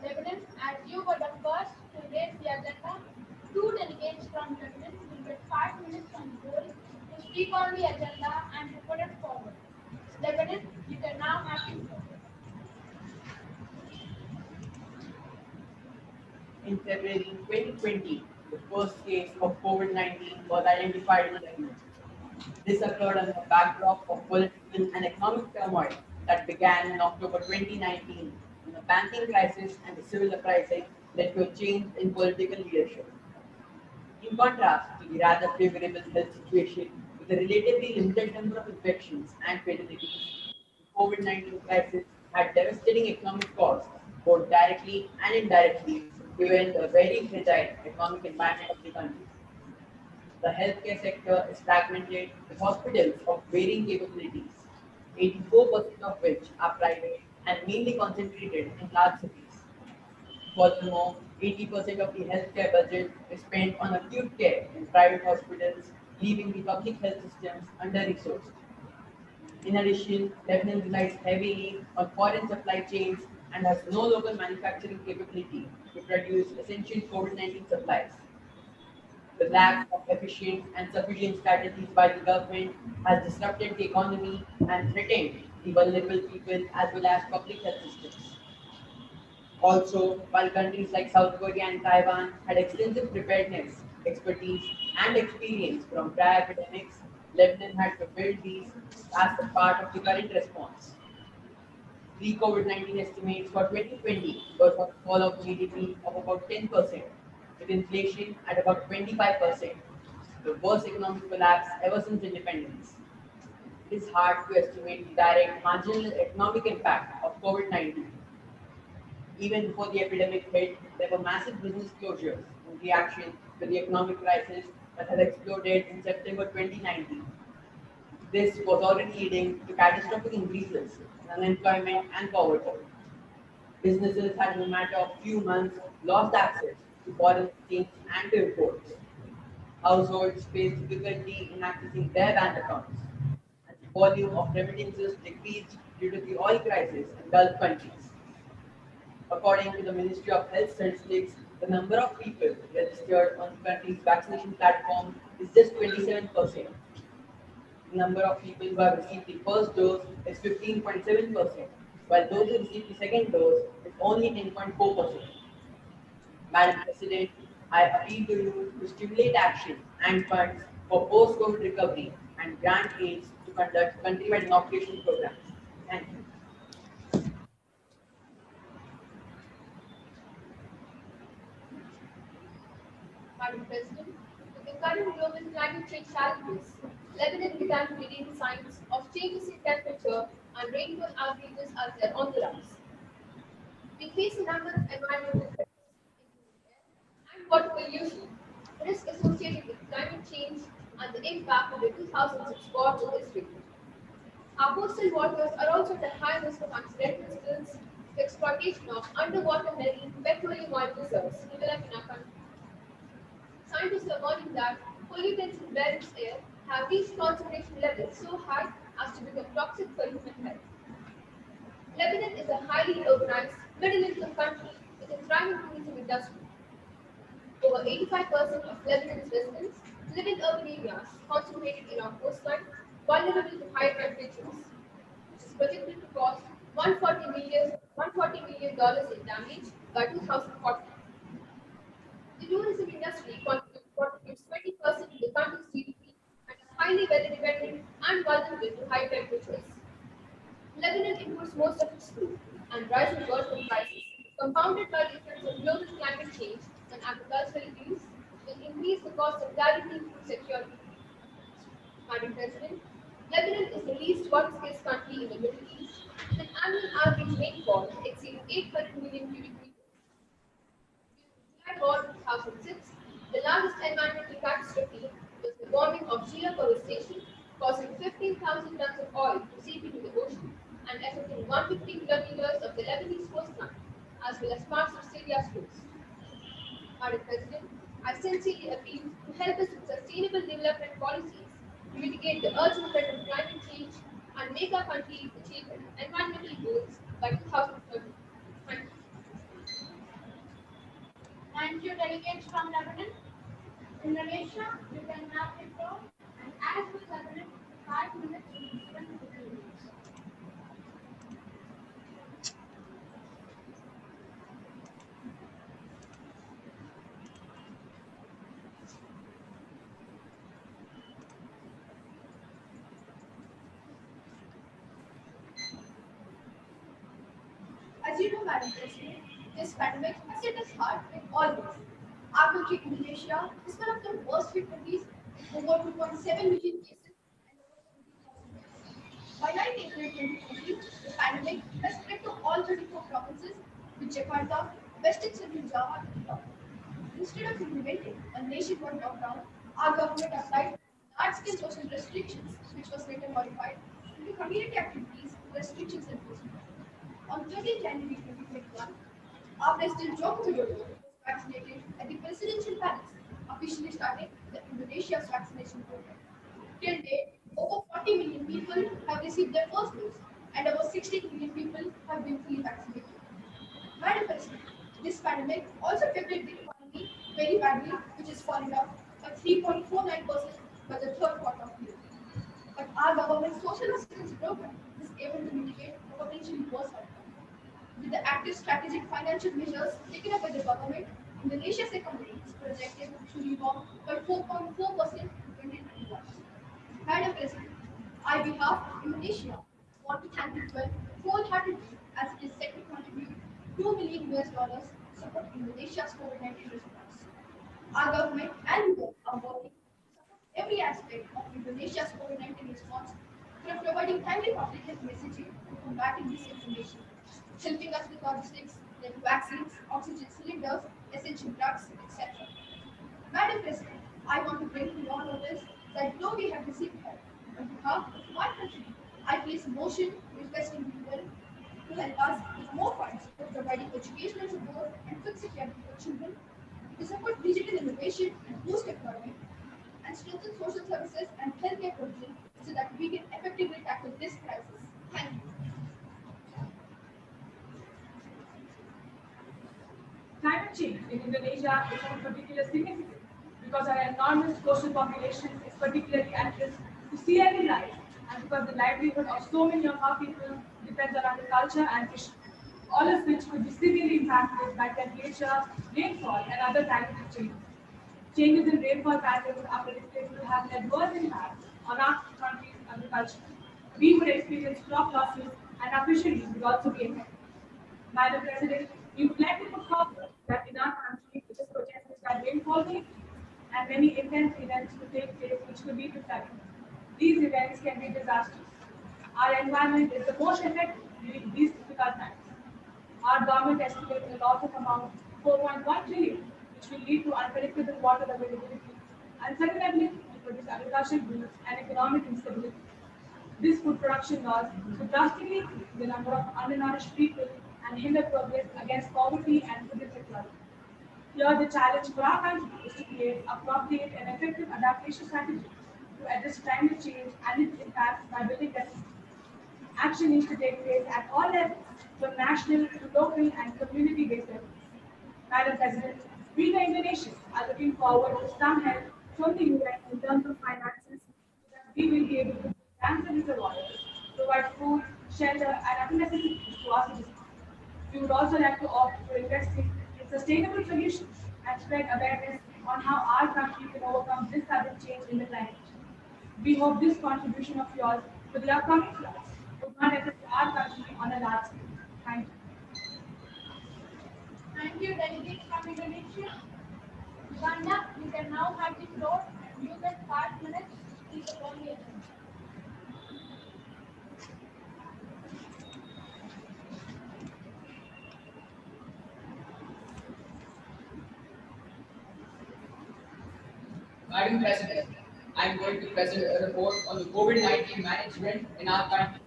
Lebanon, as you were the first to raise the agenda, two delegates from Lebanon will get 5 minutes on the board to speak on the agenda and to put it forward. Lebanon, you can now have the floor. In February 2020, the first case of COVID-19 was identified in Lebanon. This occurred on the backdrop of political and economic turmoil that began in October 2019 when the banking crisis and the civil uprising led to a change in political leadership. In contrast to the rather favorable health situation with a relatively limited number of infections and fatalities, the COVID-19 crisis had devastating economic costs, both directly and indirectly, given the very fragile economic environment of the country. The healthcare sector is fragmented with hospitals of varying capabilities, 84% of which are private and mainly concentrated in large cities. Furthermore, 80% of the healthcare budget is spent on acute care in private hospitals, leaving the public health systems under-resourced. In addition, Lebanon relies heavily on foreign supply chains and has no local manufacturing capability to produce essential COVID-19 supplies. The lack of efficient and sufficient strategies by the government has disrupted the economy and threatened the vulnerable people as well as public health systems. Also, while countries like South Korea and Taiwan had extensive preparedness, expertise, and experience from prior epidemics, Lebanon had to build these as a part of the current response. Pre-COVID-19 estimates for 2020 were for a fall of GDP of about 10%, with inflation at about 25%, the worst economic collapse ever since independence. It is hard to estimate the direct marginal economic impact of COVID-19. Even before the epidemic hit, there were massive business closures in reaction to the economic crisis that had exploded in September 2019. This was already leading to catastrophic increases in unemployment and poverty. Businesses had, in a matter of few months, lost access to foreign exchange and to imports. Households faced difficulty in accessing their bank accounts, and the volume of remittances decreased due to the oil crisis in Gulf countries. According to the Ministry of Health Statistics, the number of people registered on the country's vaccination platform is just 27%. The number of people who have received the first dose is 15.7%, while those who received the second dose is only 10.4%. Madam President, I appeal to you to stimulate action and funds for post-COVID recovery and grant aids to conduct countrywide inoculation programs. Thank you. Madam President, with the current global climate change challenges, Lebanon began reading signs of changes in temperature and rainfall averages as they're on the rise. We face a number of environmental threats, including air and water pollution, risk associated with climate change, and the impact of the 2006 war in Israel. Our coastal waters are also at a high risk of accidental spills, the exploitation of underwater marine petroleum oil reserves developed in our country. Scientists are warning that pollutants in Barents air have reached concentration levels so high as to become toxic for human health. Lebanon is a highly urbanized, middle-income country with a thriving tourism industry. Over 85% of Lebanon's residents live in urban areas concentrated in our coastline, vulnerable to high temperatures, which is projected to cost $140 million in damage by 2040. The tourism industry contributes 20% to the country's GDP and is highly weather dependent and vulnerable to high temperatures. Lebanon imports most of its food, and rising world food prices, compounded by the effects of global climate change on agricultural yields, will increase the cost of guaranteeing food security. Madam President, Lebanon is the least water-scarce country in the Middle East, with an annual average rainfall exceeding 800 million cubic meters. July War 2006, the largest environmental catastrophe was the bombing of Shira Power Station, causing 15,000 tons of oil to seep into the ocean and affecting 150 kilometers of the Lebanese coastline, as well as parts of Syria's coast. Madam President, I sincerely appeal to help us with sustainable development policies to mitigate the urgent threat of climate change and make our country achieve environmental goals by 2030. Thank you. Thank you, delegates from Lebanon. Indonesia, you can have the floor. And as with Lebanon, 5 minutes will be given to the delegates. As you know, Madam President, this pandemic has hit us hard in all ways. Our country, Indonesia, is one of the worst hit countries with over 2.7 million cases and over 70,000 deaths. By 9 April 2020, the pandemic has spread to all 34 provinces, with Jakarta, Western Central Java at the top. Instead of implementing a nationwide lockdown, our government applied large-scale social restrictions, which was later modified into community activities restrictions enforcement. On 13 January 2021, our President Joko Widodo was vaccinated at the Presidential Palace, officially starting the Indonesia's vaccination program. Till date, over 40 million people have received their first dose, and over 16 million people have been fully vaccinated. Madam President, this pandemic also affected the economy very badly, which is falling off by 3.49% by the third quarter of the year. But our government's social assistance program is able to mitigate a potentially worse outcome. With the active strategic financial measures taken up by the government, Indonesia's economy is projected to rebound by 4.4% in 2021. Madam President, I, on behalf of Indonesia, want to thank you wholeheartedly as it is set to contribute $2 million to support Indonesia's COVID-19 response. Our government and you are working to support every aspect of Indonesia's COVID-19 response through providing timely public health messaging and combating misinformation, helping us with logistics like vaccines, oxygen cylinders, essential drugs, etc. Madam President, I want to bring to your notice that though we have received help, on behalf of my country, I place a motion requesting you to help us with more funds for providing educational support and food security for children, to support digital innovation and boost employment, and strengthen social services and healthcare provision so that we can effectively tackle this crisis. Thank you. Climate change in Indonesia is of particular significance because our enormous coastal population is particularly at risk to sea level rise, and because the livelihood of so many of our people depends on agriculture and fishing, all of which could be severely impacted by temperature, rainfall, and other climatic changes. Changes in rainfall patterns are predicted to have an adverse impact on our country's agriculture. We would experience crop losses, and our fisheries would also be affected. Madam President, we would like to put forward that in our country, it is projected that rainfall will increase and many intense events could take place which could lead to flooding. These events can be disastrous. Our environment is the most affected during these difficult times. Our government estimates a loss of amount 4.1 trillion, which will lead to unpredictable water availability, uncertainty to produce agricultural goods, and economic instability. This food production loss could drastically increase the number of undernourished people and hinder progress against poverty and food insecurity. Here, the challenge for our country is to create appropriate and effective adaptation strategies to address climate change and its impacts by building resilience. Action needs to take place at all levels, from national to local and community-based efforts. Madam President, we the Indonesians are looking forward to some help from the UN in terms of finances so that we will be able to dam the reservoirs, provide food, shelter, and other necessities to our citizens. We would also like to opt for investing in sustainable solutions and spread awareness on how our country can overcome this sudden change in the climate. We hope this contribution of yours to the upcoming floods would not affect our country on a large scale. Thank you. Thank you, delegates from Indonesia. Uganda, you can now have the floor and you get 5 minutes to speak upon the agenda. Madam President, I am going to present a report on the COVID-19 management in our country.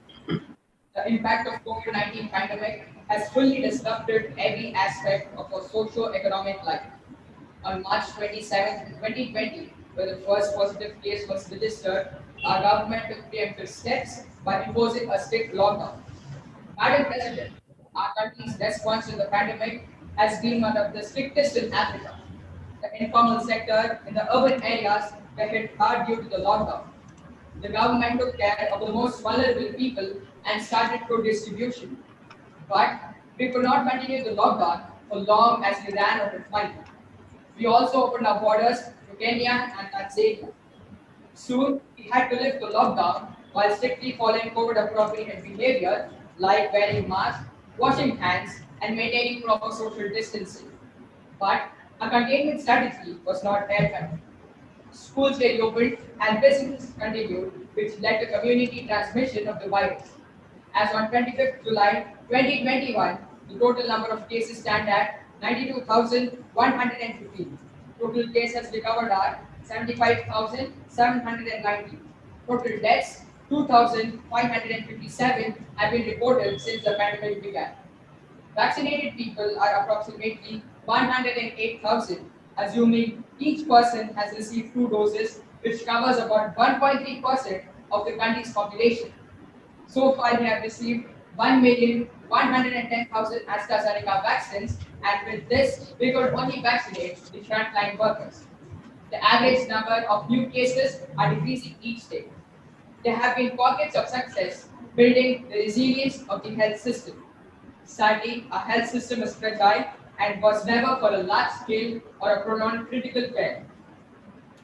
The impact of COVID-19 pandemic has fully disrupted every aspect of our socio-economic life. On March 27, 2020, when the first positive case was registered, our government took preemptive steps by imposing a strict lockdown. Madam President, our country's response to the pandemic has been one of the strictest in Africa. The informal sector in the urban areas were hit hard due to the lockdown. The government took care of the most vulnerable people and started food distribution. But we could not continue the lockdown for long as we ran out of money. We also opened our borders to Kenya and Tanzania. Soon, we had to lift the lockdown while strictly following COVID appropriate behavior like wearing masks, washing hands, and maintaining proper social distancing. But a containment strategy was not airtight. Schools were reopened and businesses continued, which led to community transmission of the virus. As on 25th July 2021, the total number of cases stand at 92,115. Total cases recovered are 75,790. Total deaths 2,557 have been reported since the pandemic began. Vaccinated people are approximately 108,000, assuming each person has received 2 doses, which covers about 1.3% of the country's population. So far, we have received 1,110,000 AstraZeneca vaccines, and with this, we could only vaccinate the frontline workers. The average number of new cases are decreasing each day. There have been pockets of success building the resilience of the health system. Sadly, our health system is fragile and was never for a large scale or a prolonged critical care.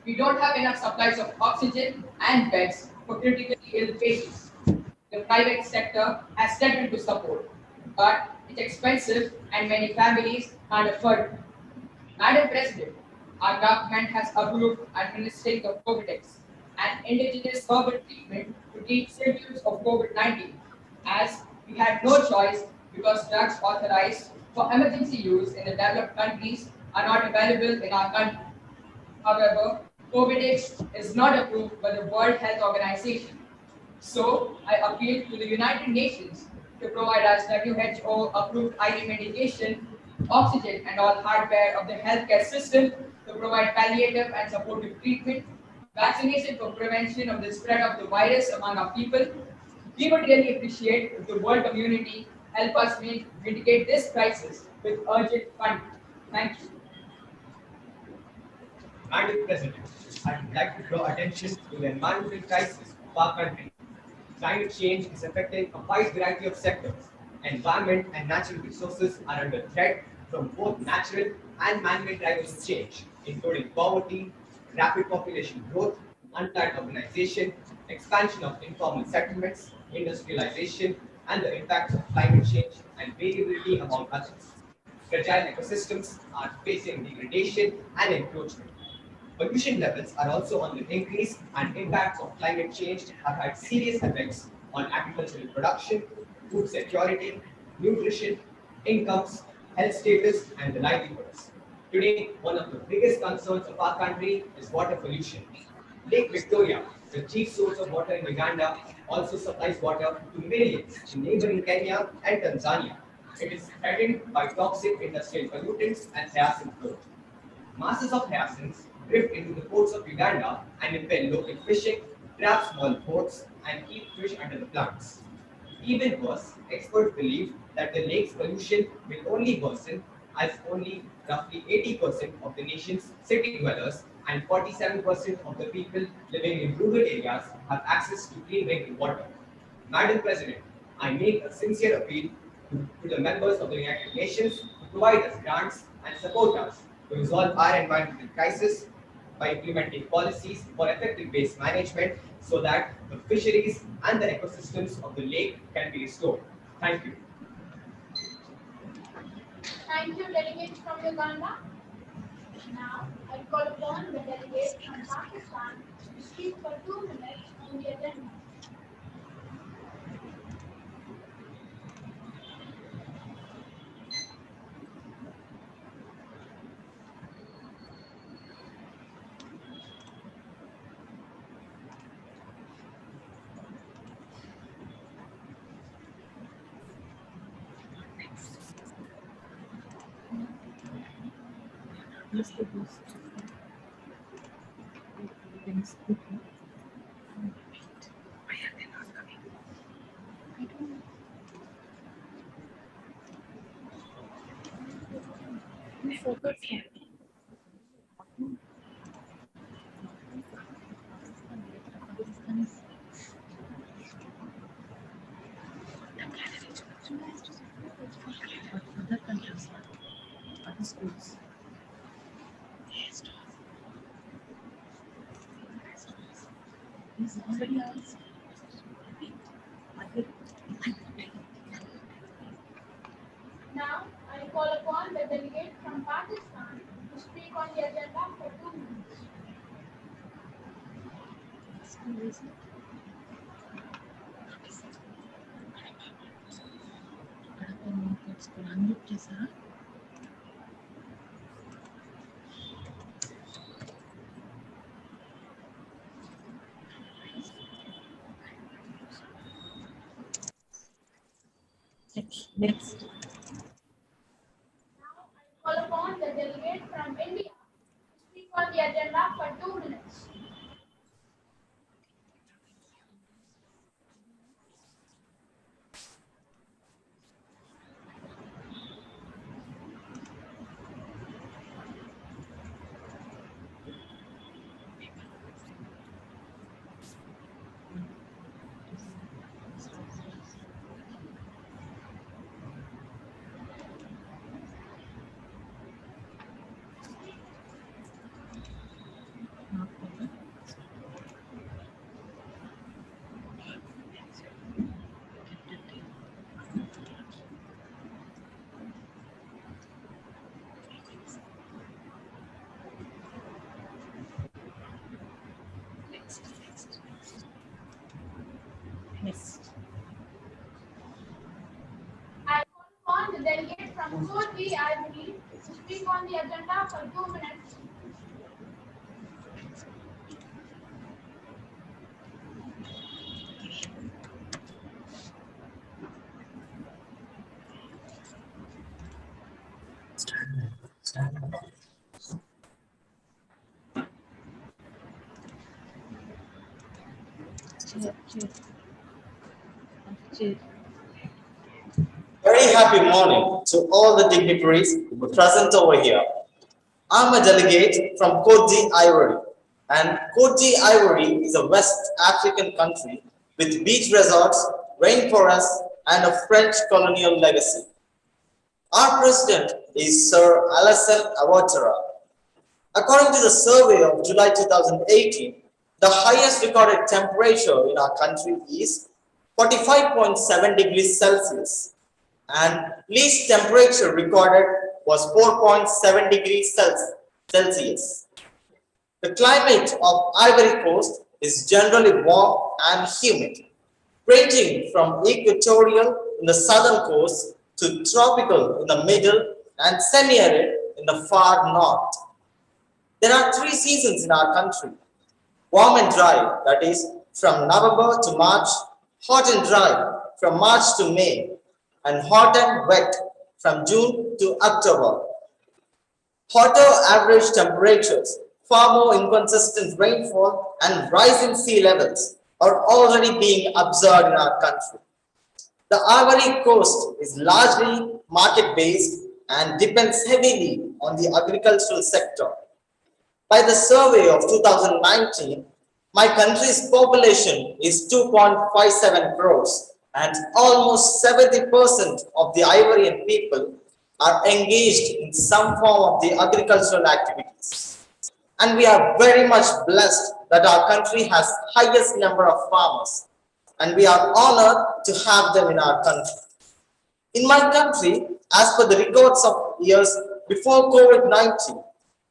We don't have enough supplies of oxygen and beds for critically ill patients. The private sector has stepped into support, but it's expensive and many families can't afford it. Madam President, our government has approved administering the Covidex, an indigenous herbal treatment to treat symptoms of COVID-19, as we had no choice because drugs authorized for emergency use in the developed countries are not available in our country. However, Covidex is not approved by the World Health Organization. So, I appeal to the United Nations to provide us WHO approved IV medication, oxygen, and all hardware of the healthcare system to provide palliative and supportive treatment, vaccination for prevention of the spread of the virus among our people. We would really appreciate if the world community help us mitigate this crisis with urgent funding. Thank you. Madam President, I would like to draw attention to the environmental crisis of our country. Climate change is affecting a wide variety of sectors. Environment and natural resources are under threat from both natural and man-made drivers of change, including poverty, rapid population growth, unplanned urbanization, expansion of informal settlements, industrialization, and the impacts of climate change and variability among others. Fragile ecosystems are facing degradation and encroachment. Pollution levels are also on the increase, and impacts of climate change have had serious effects on agricultural production, food security, nutrition, incomes, health status, and the livelihoods. Today, one of the biggest concerns of our country is water pollution. Lake Victoria, the chief source of water in Uganda, also supplies water to millions in neighboring Kenya and Tanzania. It is threatened by toxic industrial pollutants and hyacinth growth. Masses of hyacinths drift into the ports of Uganda and impel local fishing, trap small boats, and keep fish under the plants. Even worse, experts believe that the lake's pollution will only worsen as only roughly 80% of the nation's city dwellers and 47% of the people living in rural areas have access to clean drinking water. Madam President, I make a sincere appeal to the members of the United Nations to provide us grants and support us to resolve our environmental crisis by implementing policies for effective waste management so that the fisheries and the ecosystems of the lake can be restored. Thank you. Thank you, delegates from Uganda. Now, I call upon the delegate from Pakistan to speak for 2 minutes on the agenda. call upon the delegate from Pakistan to speak on the agenda for 2 minutes. Next. Call upon the delegate from India to speak on the agenda for 2 minutes. Next. I call upon the delegate from Cote d'Ivoire to speak on the agenda for 2 minutes. Very happy morning to all the dignitaries who are present over here. I'm a delegate from Cote d'Ivoire, and Cote d'Ivoire is a West African country with beach resorts, rainforests, and a French colonial legacy. Our president is Sir Alassane Ouattara. According to the survey of July 2018, the highest recorded temperature in our country is 45.7 degrees Celsius, and least temperature recorded was 4.7 degrees Celsius. The climate of Ivory Coast is generally warm and humid, ranging from equatorial in the southern coast to tropical in the middle and semi-arid in the far north. There are 3 seasons in our country: warm and dry, that is from November to March; hot and dry, from March to May; and hot and wet, from June to October. Hotter average temperatures, far more inconsistent rainfall, and rising sea levels are already being observed in our country. The Ivory Coast is largely market-based and depends heavily on the agricultural sector. By the survey of 2019, my country's population is 2.57 crores, and almost 70% of the Ivorian people are engaged in some form of the agricultural activities. And we are very much blessed that our country has highest number of farmers, and we are honored to have them in our country. In my country, as per the records of years before COVID-19,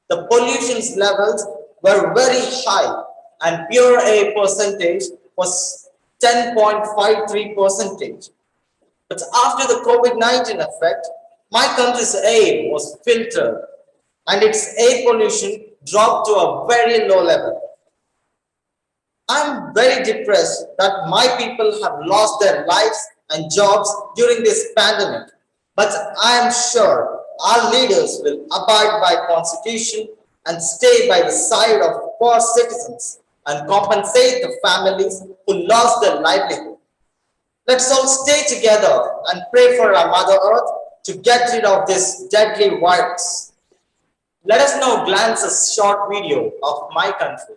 the pollution levels were very high, and pure air percentage was 10.53%. But after the COVID-19 effect, my country's air was filtered and its air pollution dropped to a very low level. I'm very depressed that my people have lost their lives and jobs during this pandemic, but I am sure our leaders will abide by Constitution and stay by the side of poor citizens and compensate the families who lost their livelihood. Let's all stay together and pray for our Mother Earth to get rid of this deadly virus. Let us now glance a short video of my country.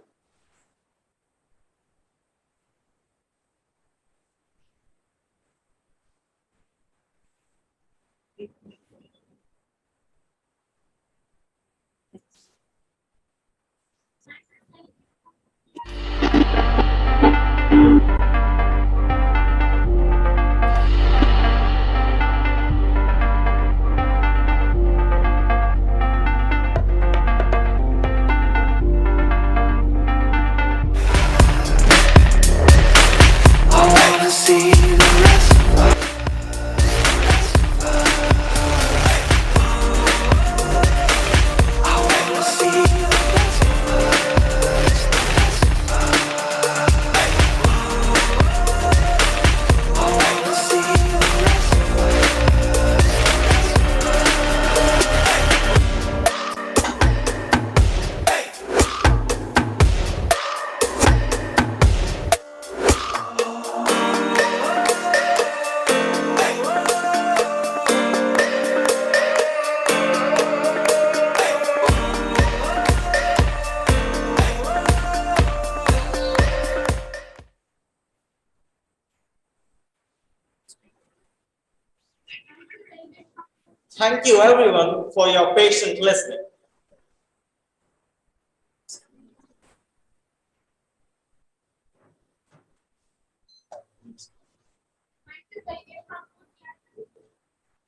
Thank you everyone for your patient listening.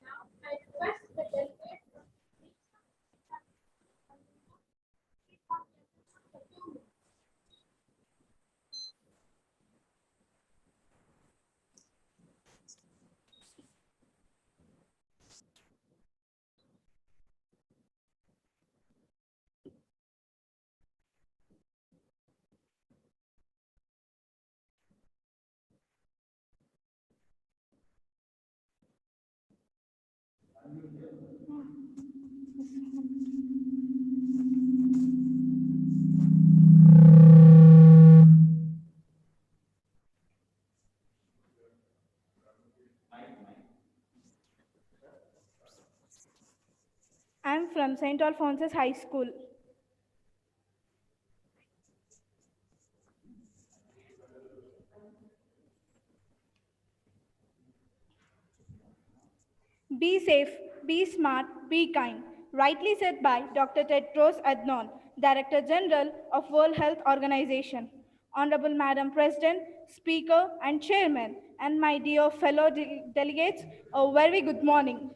Now, I request the delegate I'm from St. Alphonsus High School. Be safe, be smart, be kind. Rightly said by Dr. Tedros Adhanom, Director General of World Health Organization. Honorable Madam President, Speaker and Chairman, and my dear fellow delegates, a very good morning.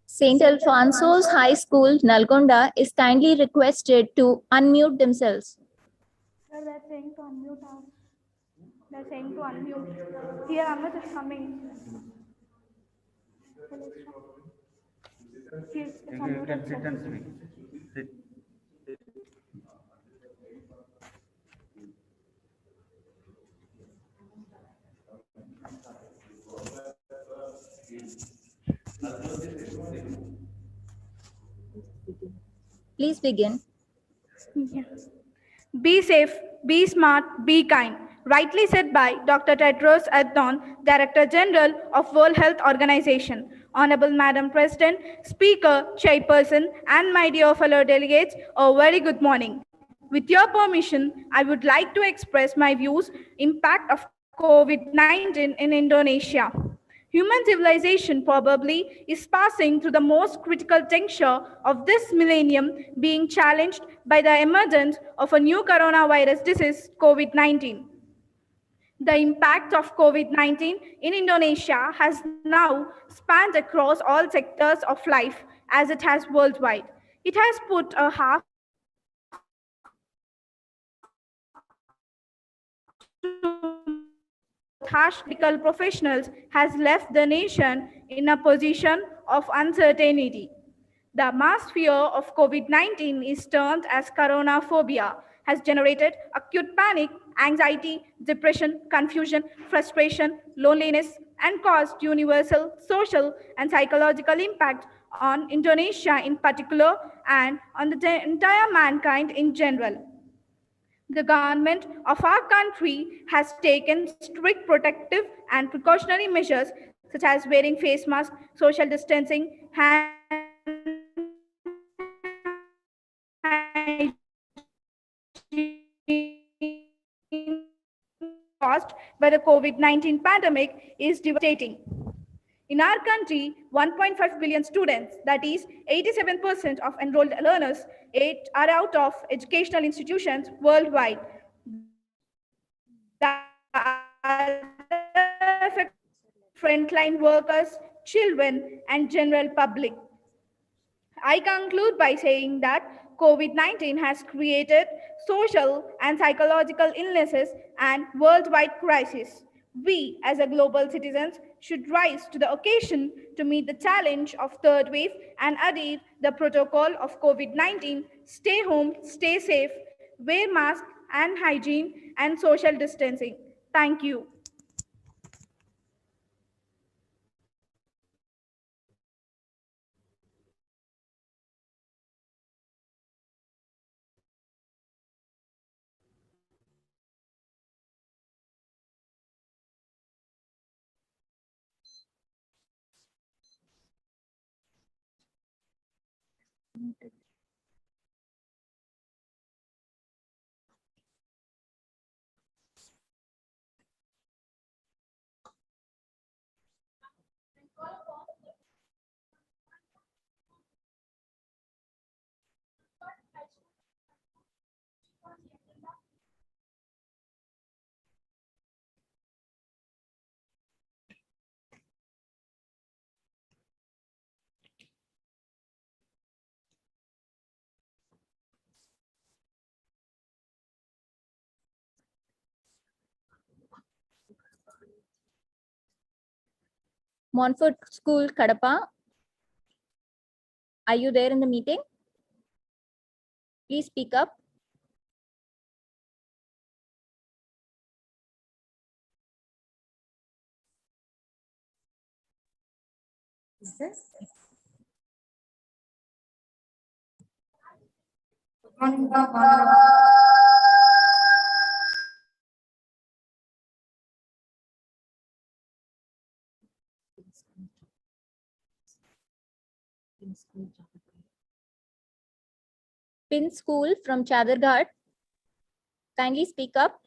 St. Alfonso's High School, Nalgonda, is kindly requested to unmute themselves. Sir, they're saying to unmute us. They're saying to unmute. Here, Amit is coming. Here, it's You can sit and unmuted. speak. Sit. Please begin. Yeah. Be safe, be smart, be kind. Rightly said by Dr. Tedros Adhanom, Director General of World Health Organization. Honorable Madam President, Speaker, Chairperson, and my dear fellow delegates, a very good morning. With your permission, I would like to express my views impact of COVID-19 in Indonesia. Human civilization probably is passing through the most critical juncture of this millennium, being challenged by the emergence of a new coronavirus disease, COVID-19. The impact of COVID-19 in Indonesia has now spanned across all sectors of life as it has worldwide. It has put a half to many medical professionals has left the nation in a position of uncertainty. The mass fear of COVID-19 is termed as coronaphobia, has generated acute panic, anxiety, depression, confusion, frustration, loneliness, and caused universal social and psychological impact on Indonesia in particular and on the entire mankind in general. The government of our country has taken strict protective and precautionary measures such as wearing face masks, social distancing, hand hygiene caused by the COVID-19 pandemic is devastating. In our country, 1.5 billion students, that is 87% of enrolled learners, are out of educational institutions worldwide. The other frontline workers, children, and general public. I conclude by saying that COVID-19 has created social and psychological illnesses and worldwide crisis. We, as a global citizens, should rise to the occasion to meet the challenge of third wave and adhere the protocol of COVID-19. Stay home, stay safe, wear mask and hygiene and social distancing. Thank you. Montfort School, Kadapa. Are you there in the meeting? Please speak up. Is this? Good morning, the Honorable. Pin School from Chadarghat. Kindly speak up.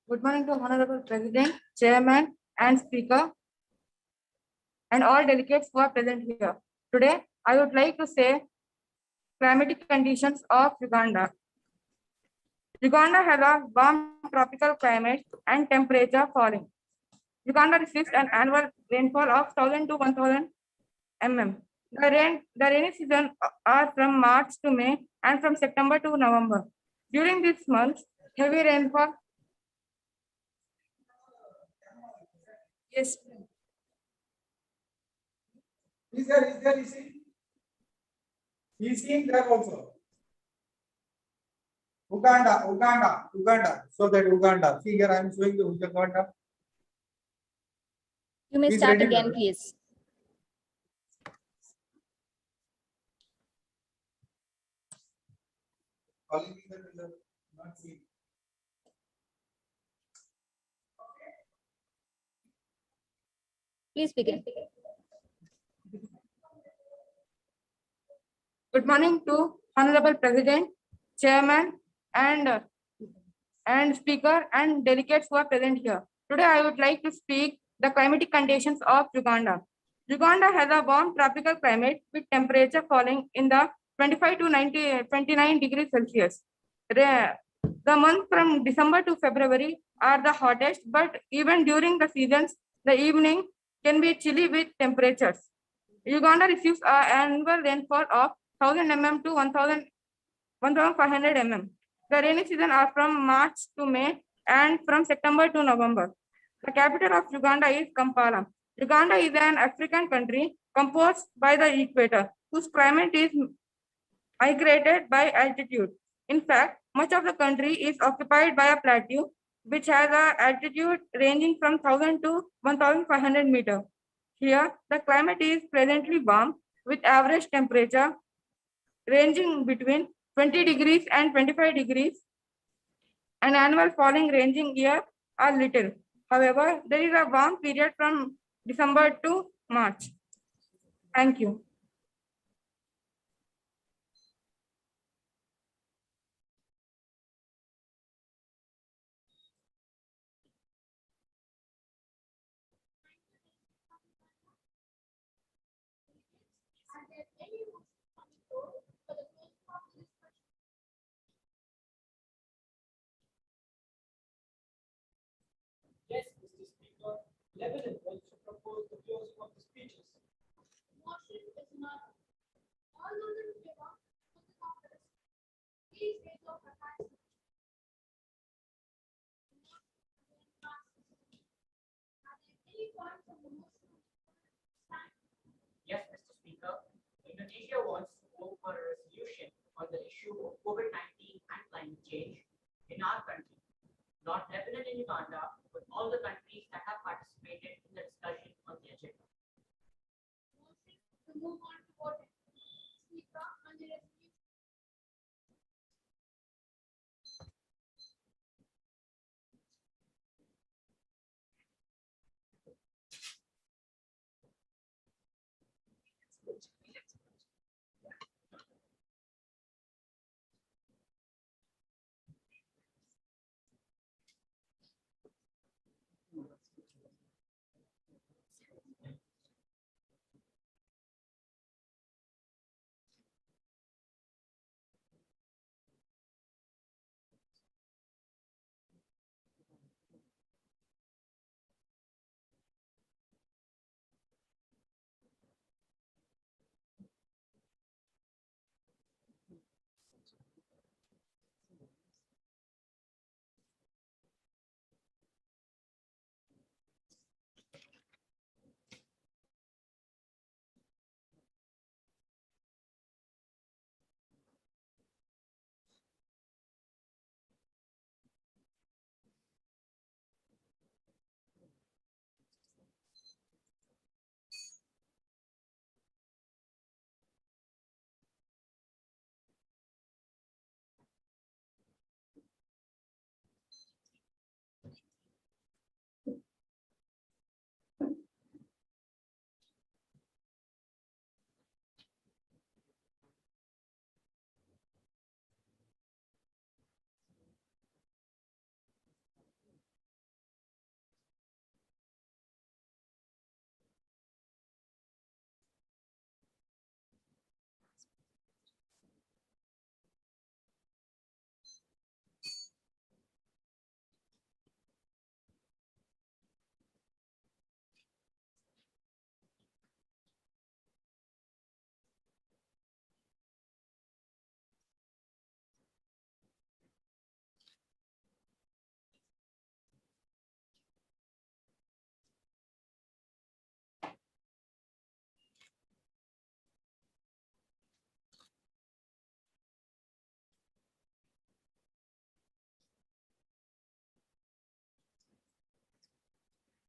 Good morning to Honorable President, Chairman, and Speaker, and all delegates who are present here. Today, I would like to say climatic conditions of Uganda. Uganda has a warm tropical climate and temperature falling. Uganda receives an annual rainfall of 1,000 to 1,000 mm. The rainy season are from March to May and from September to November. During these months, heavy rainfall. Yes. Is there, He's seeing there also. Uganda. So that Uganda. See here, I am showing the Uganda. You may start again, please. Please begin. Good morning to Honorable President, Chairman, and Speaker, and delegates who are present here. Today, I would like to speak the climatic conditions of Uganda. Uganda has a warm tropical climate with temperature falling in the 25 to 29 degrees Celsius. The months from December to February are the hottest, but even during the seasons, the evening can be chilly with temperatures. Uganda receives an annual rainfall of 1,000 mm to 1,500 mm. The rainy season are from March to May and from September to November. The capital of Uganda is Kampala. Uganda is an African country composed by the equator, whose climate is migrated by altitude. In fact, much of the country is occupied by a plateau, which has an altitude ranging from 1,000 to 1,500 meters. Here, the climate is presently warm with average temperature ranging between 20 degrees and 25 degrees. An annual falling ranging year are little. However, there is a warm period from December to March. Thank you. Are there any rules for the closing of this question? Yes, Mr. Speaker. Lebanon also proposed the closing of the speeches. Motion is not. All those in favor of the conference, please raise your hands. Are there any points of the motion? Yes, Mr. Speaker. Indonesia wants to vote for a resolution on the issue of COVID-19 and climate change in our country. Not Lebanon and Uganda, but all the countries that have participated in the discussion on the agenda. Motion to move on to voting. Speaker on the resolution.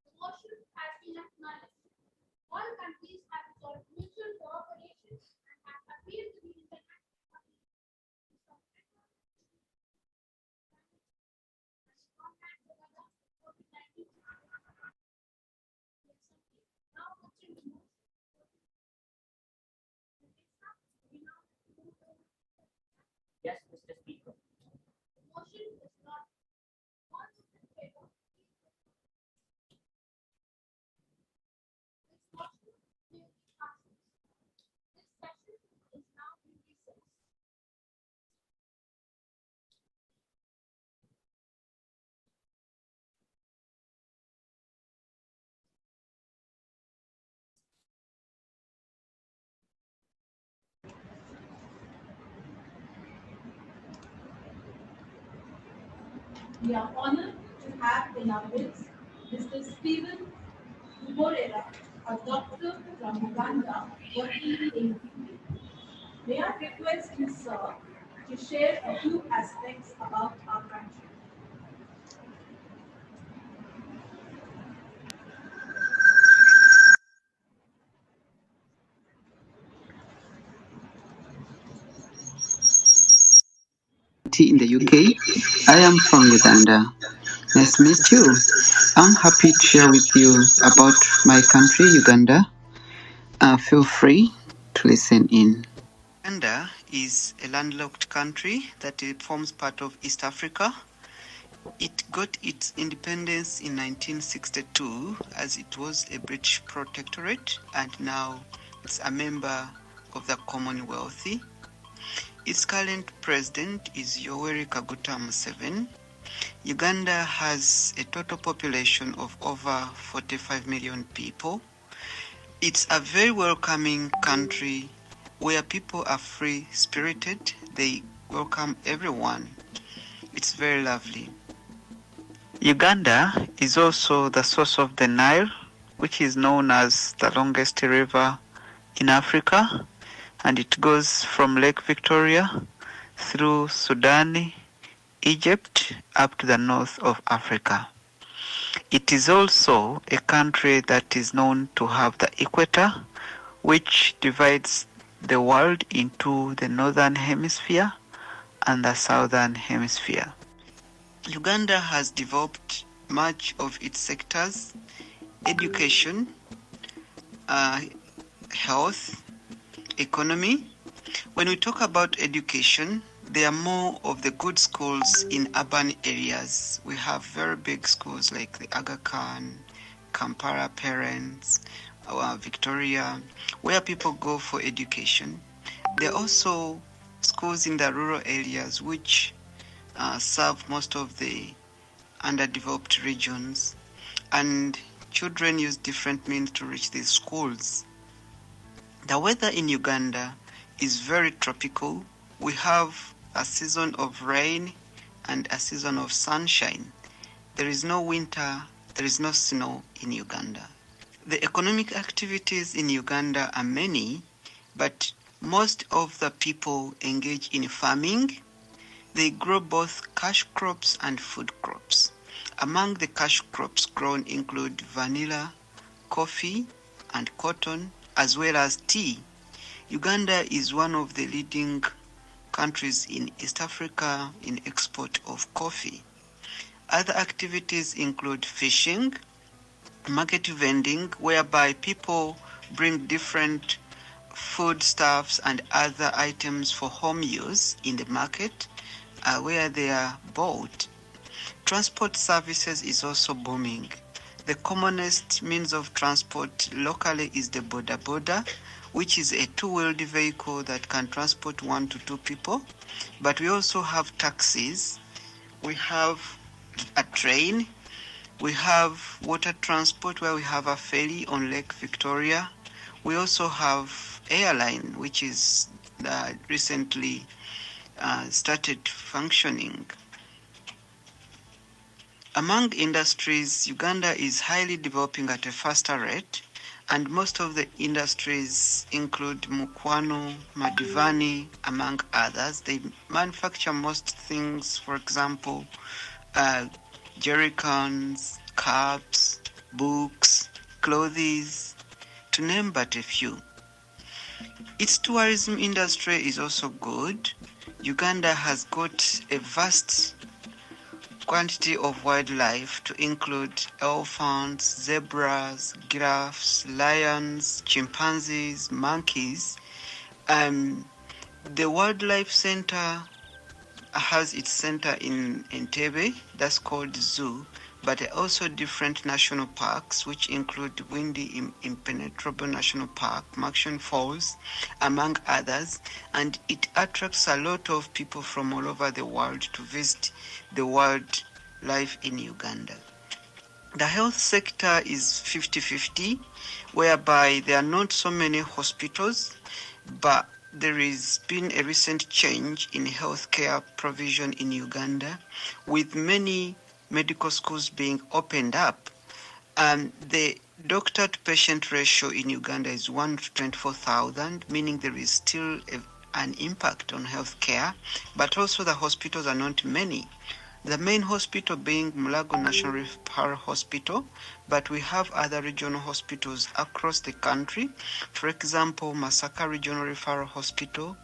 The motion has been acknowledged. All countries have resolved mutual cooperation and have appealed to the international community to support combat the COVID-19. Now, putting the motion. Yes, Mr. Speaker. The motion is not. All those in favor, this motion clearly passes. This session is now in recess. We are honored to have in our midst Mr. Stephen Morera, a doctor from Uganda working in UK. May I request you, sir, to share a few aspects about our country. University in the UK. I am from Uganda. Nice to meet you. I'm happy to share with you about my country, Uganda. Feel free to listen in. Uganda is a landlocked country that forms part of East Africa. It got its independence in 1962 as it was a British protectorate, and now it's a member of the Commonwealth. Its current president is Yoweri Kaguta Museveni. Uganda has a total population of over 45 million people. It's a very welcoming country where people are free-spirited. They welcome everyone. It's very lovely. Uganda is also the source of the Nile, which is known as the longest river in Africa, and it goes from Lake Victoria through Sudan, Egypt, up to the north of Africa. It is also a country that is known to have the equator, which divides the world into the northern hemisphere and the southern hemisphere. Uganda has developed much of its sectors: education, health, economy. When we talk about education, there are more of the good schools in urban areas. We have very big schools like the Aga Khan, Kampala Parents, Victoria, where people go for education. There are also schools in the rural areas which serve most of the underdeveloped regions, and children use different means to reach these schools. The weather in Uganda is very tropical. We have a season of rain and a season of sunshine. There is no winter, there is no snow in Uganda. The economic activities in Uganda are many, but most of the people engage in farming. They grow both cash crops and food crops. Among the cash crops grown include vanilla, coffee, and cotton, as well as tea. Uganda is one of the leading countries in East Africa in export of coffee. Other activities include fishing, market vending, whereby people bring different foodstuffs and other items for home use in the market where they are bought. Transport services is also booming. The commonest means of transport locally is the boda boda, which is a two-wheeled vehicle that can transport 1 to 2 people. But we also have taxis. We have a train. We have water transport where we have a ferry on Lake Victoria. We also have airline, which is recently started functioning. Among industries, Uganda is highly developing at a faster rate, and most of the industries include Mukwano, Madivani, among others. They manufacture most things, for example, jerry cans, cups, books, clothes, to name but a few. Its tourism industry is also good. Uganda has got a vast quantity of wildlife to include elephants, zebras, giraffes, lions, chimpanzees, monkeys. The Wildlife Center has its center in Entebbe, that's called Zoo, but also different national parks, which include Windy Impenetrable National Park, Maction Falls, among others, and it attracts a lot of people from all over the world to visit the wildlife in Uganda. The health sector is 50-50, whereby there are not so many hospitals, but there has been a recent change in healthcare provision in Uganda, with many medical schools being opened up. The doctor-to-patient ratio in Uganda is 1 to 24,000, meaning there is still an impact on healthcare, but also the hospitals are not many. The main hospital being Mulago National Referral Hospital, but we have other regional hospitals across the country. For example, Masaka Regional Referral Hospital,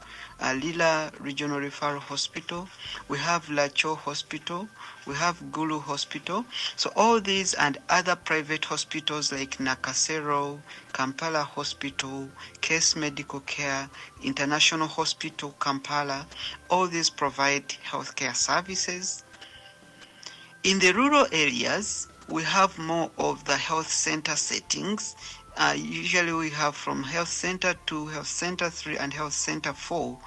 Lila Regional Referral Hospital, we have Lacho Hospital, we have Gulu Hospital. So all these and other private hospitals like Nakasero, Kampala Hospital, Case Medical Care, International Hospital Kampala, all these provide healthcare services. In the rural areas, we have more of the health center settings. Usually we have from health center to health center 3 and health center 4.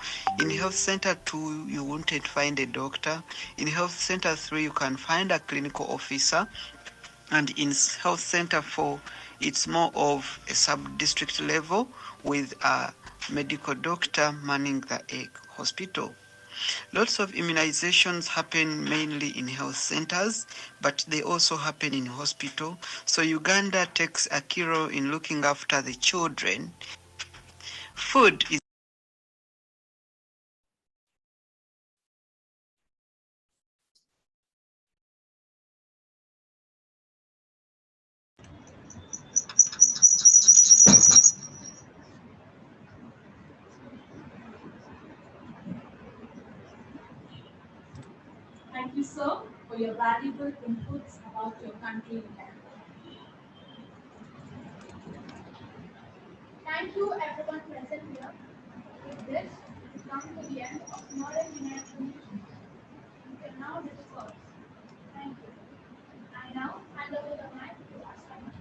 In health center 2, you won't find a doctor. In health center 3, you can find a clinical officer. And in health center 4, it's more of a sub-district level with a medical doctor manning the hospital. Lots of immunizations happen mainly in health centers, but they also happen in hospital. So Uganda takes a key role in looking after the children. Food is Thank you, sir, for your valuable inputs about your country in Canada. Thank you everyone present here. With this, we come to the end of Modern United Nations. You can now disperse. Thank you. I now hand over the mic to our speaker.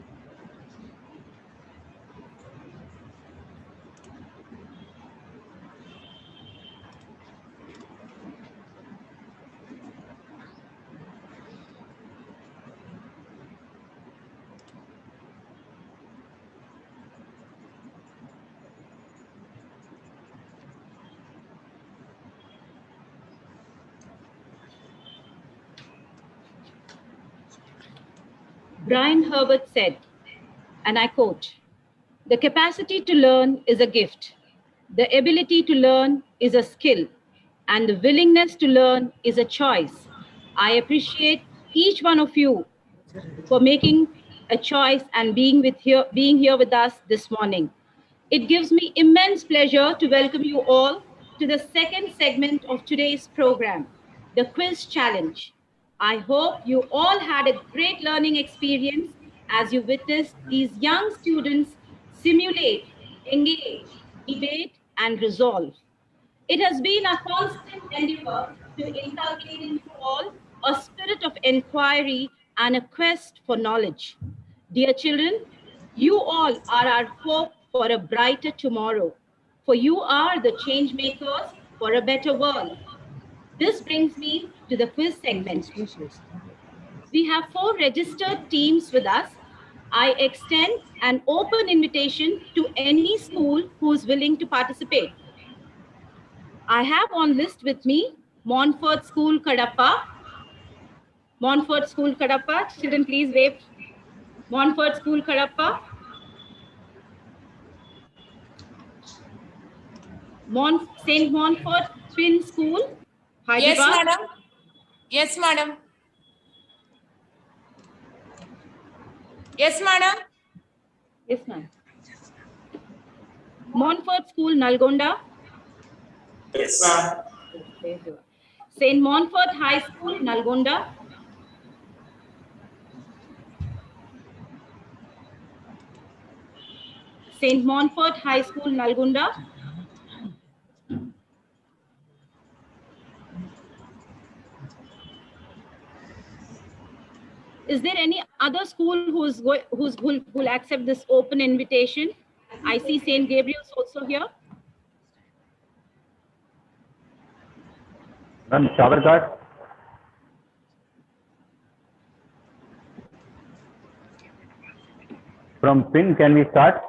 Brian Herbert said, and I quote, "The capacity to learn is a gift. The ability to learn is a skill. And the willingness to learn is a choice. I appreciate each one of you for making a choice and being here with us this morning. It gives me immense pleasure to welcome you all to the second segment of today's program, the Quiz Challenge. I hope you all had a great learning experience as you witnessed these young students simulate, engage, debate, and resolve. It has been a constant endeavor to inculcate in you all a spirit of inquiry and a quest for knowledge. Dear children, you all are our hope for a brighter tomorrow, for you are the change makers for a better world. This brings me to the quiz segment. We have 4 registered teams with us. I extend an open invitation to any school who is willing to participate. I have on list with me Montfort School, Kadapa. Montfort School, Kadapa. Children, please wave. Montfort School, Kadapa. St. Montfort Twin School, Hyderabad. Yes, madam. Yes, madam. Yes, madam. Yes, ma'am. Montfort School, Nalgonda. Yes, ma'am. St. Montfort High School, Nalgonda. St. Montfort High School, Nalgonda. Is there any other school who'll accept this open invitation? I see St. Gabriel's also here. Ma'am, shower guard. From PIN, can we start?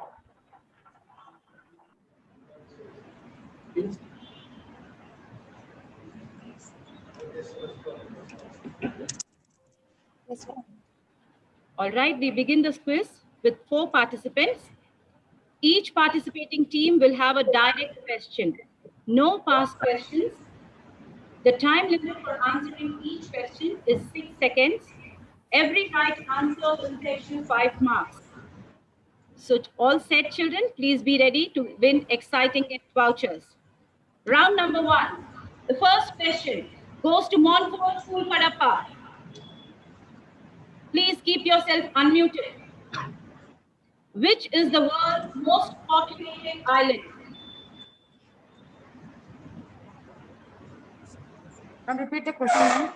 All right, we begin this quiz with 4 participants. Each participating team will have a direct question. No past questions. The time limit for answering each question is 6 seconds. Every right answer will fetch you 5 marks. So all set, children, please be ready to win exciting gift vouchers. Round number 1. The first question goes to Montfort School, Kadapa. Please keep yourself unmuted. Which is the world's most populated island? Can you repeat the question, ma'am?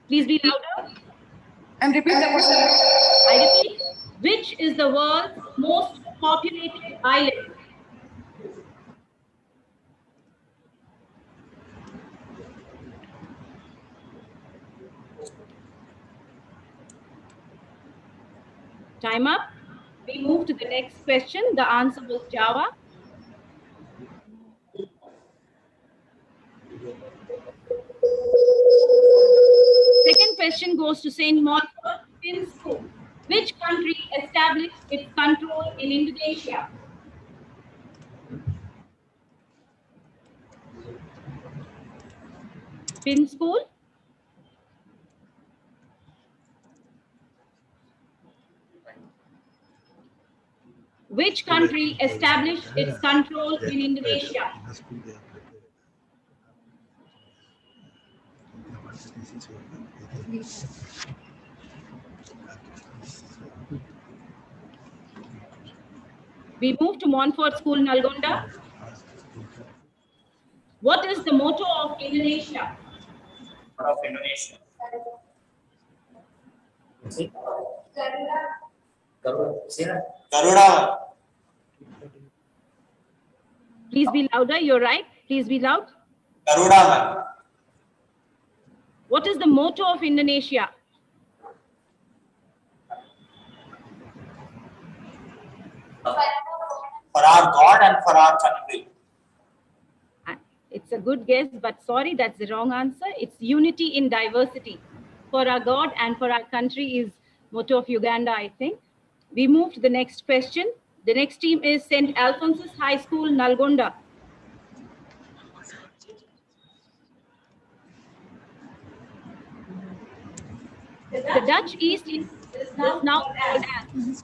Please be louder. And repeat the question. I repeat, which is the world's most populated island? Time up. We move to the next question. The answer was Java. Second question goes to St. Montfort School. Which country established its control in Indonesia? Pin School. Which country established its control in Indonesia? We move to Montfort School, Nalgonda. What is the motto of Indonesia? Of Indonesia. Garuda. Please be louder. You're right. Please be loud. Garuda. What is the motto of Indonesia? For our God and for our country. It's a good guess, but sorry, that's the wrong answer. It's unity in diversity. For our God and for our country is motto of Uganda, I think. We move to the next question. The next team is St. Alphonsus High School, Nalgonda. The Dutch East is now called as.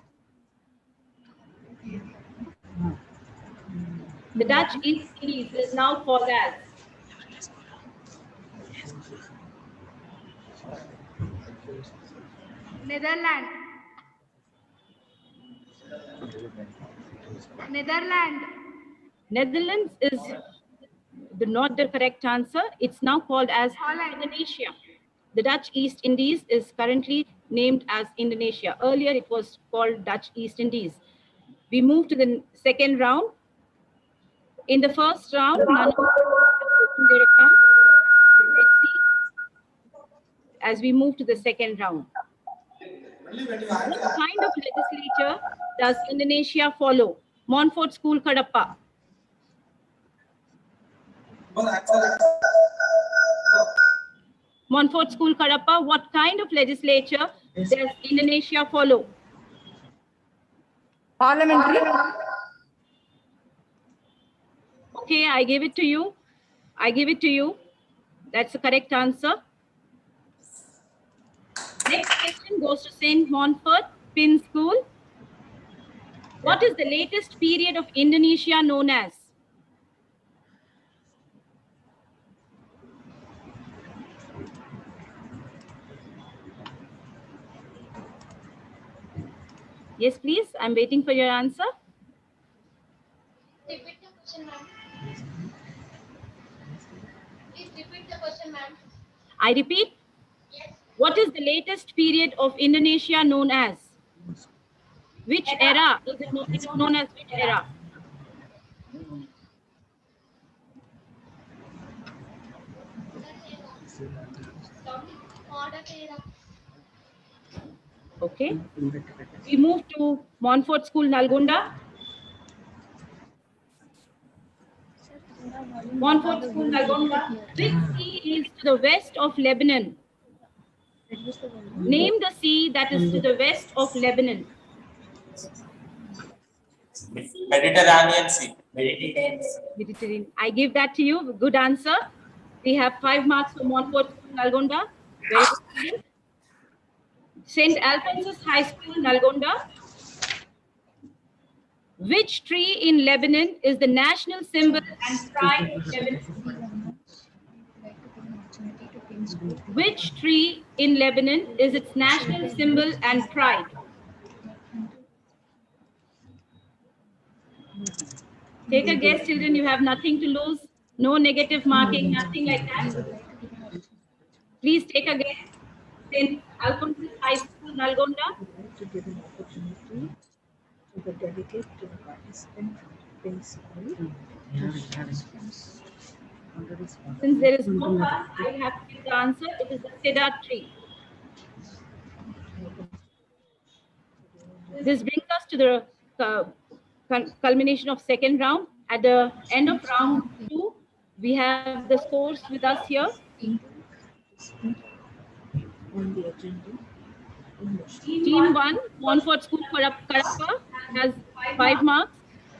The Dutch East Indies is now called as. Netherlands. Netherlands is not the correct answer. It's now called as Indonesia. The Dutch East Indies is currently named as Indonesia. Earlier, it was called Dutch East Indies. We move to the second round. In the first round, none of their account. Let's see. As we move to the second round. What kind of legislature does Indonesia follow? Montfort School, Kadapa. Montfort School, Kadapa, what kind of legislature does Indonesia follow? Parliamentary. Okay, I give it to you. I give it to you. That's the correct answer. Next question goes to St. Montfort Pin School. What is the latest period of Indonesia known as? Yes, please. I'm waiting for your answer. Repeat the question, ma'am. Please repeat the question, ma'am. I repeat. Yes. What is the latest period of Indonesia known as? Which era is it known as? Which era? Okay. We move to Montfort School, Nalgonda. Montfort School, Nalgonda. Which sea is to the west of Lebanon? Name the sea that is to the west of Lebanon. Mediterranean Sea. Mediterranean. I give that to you. Good answer. We have 5 marks for Montfort School, Nalgonda. Very good student. St. Alphonsus High School, Nalgonda. Which tree in Lebanon is the national symbol and pride of Lebanon? Which tree in Lebanon is its national symbol and pride? Take a guess, children. You have nothing to lose. No negative marking, nothing like that. Please take a guess. St. Alphonsus High School, Nalgonda. To give an opportunity to the delegate to the participant from school. Since there is no pass, I have to give the answer. It is the cedar tree. This brings us to the culmination of second round. At the end of round 2, we have the scores with us here. On the agenda. Team 1, Montfort School Kadapa, has 5 marks.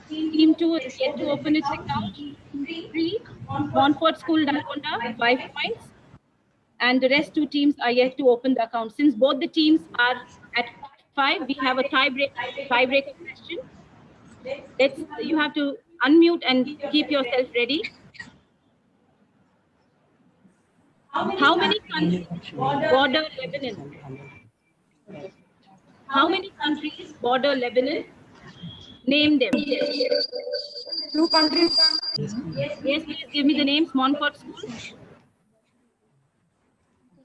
Team 2 is yet to open its account. 3, Montfort School Nalgonda, 5 points. And the rest 2 teams are yet to open the account. Since both the teams are at 5, we have a tiebreaker question. You have to unmute and keep yourself ready. How many countries border Lebanon? How many countries border Lebanon? Name them. 2 countries. Yes, please give me the names. Montfort School.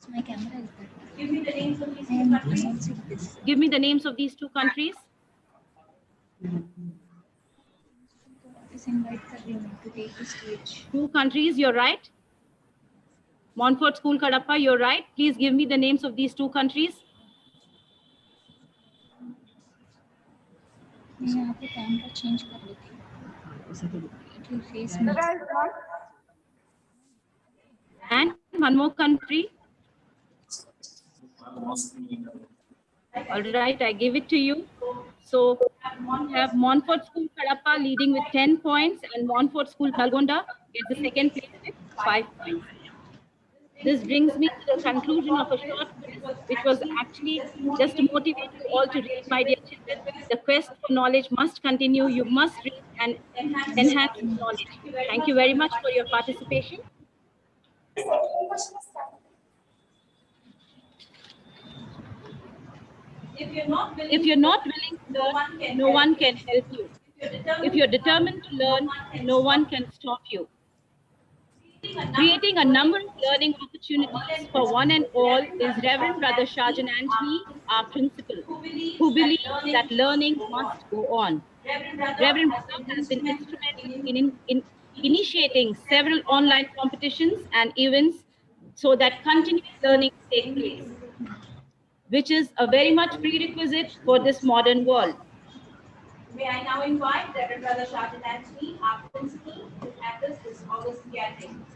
My camera is there. Give me the names of these 2 countries. Give me the names of these 2 countries. To take the stage. 2 countries, you're right. Montfort School Kadapa, you're right. Please give me the names of these 2 countries. मैं यहाँ पे camera change कर लेती हूँ. It will face me. And one more country. All right, I give it to you. So we have Montfort School Kadapa leading with 10 points, and Montfort School Nalgonda gets the second place with 5 points. This brings me to the conclusion of a short quiz, which was actually just to motivate you all to read, my dear children. The quest for knowledge must continue. You must read and enhance knowledge. Thank you very much for your participation. If you're not willing to learn, no one can help you. If you're determined to learn, no one can stop you. Creating a number of learning opportunities for one and all is Reverend Brother Shajan Anthony, our principal, who believes that learning must go on. Reverend Brother has been instrumental in initiating several online competitions and events so that continuous learning takes place, which is a very much prerequisite for this modern world. May I now invite Reverend Brother Shajan Anthony, our principal, to address this August gathering.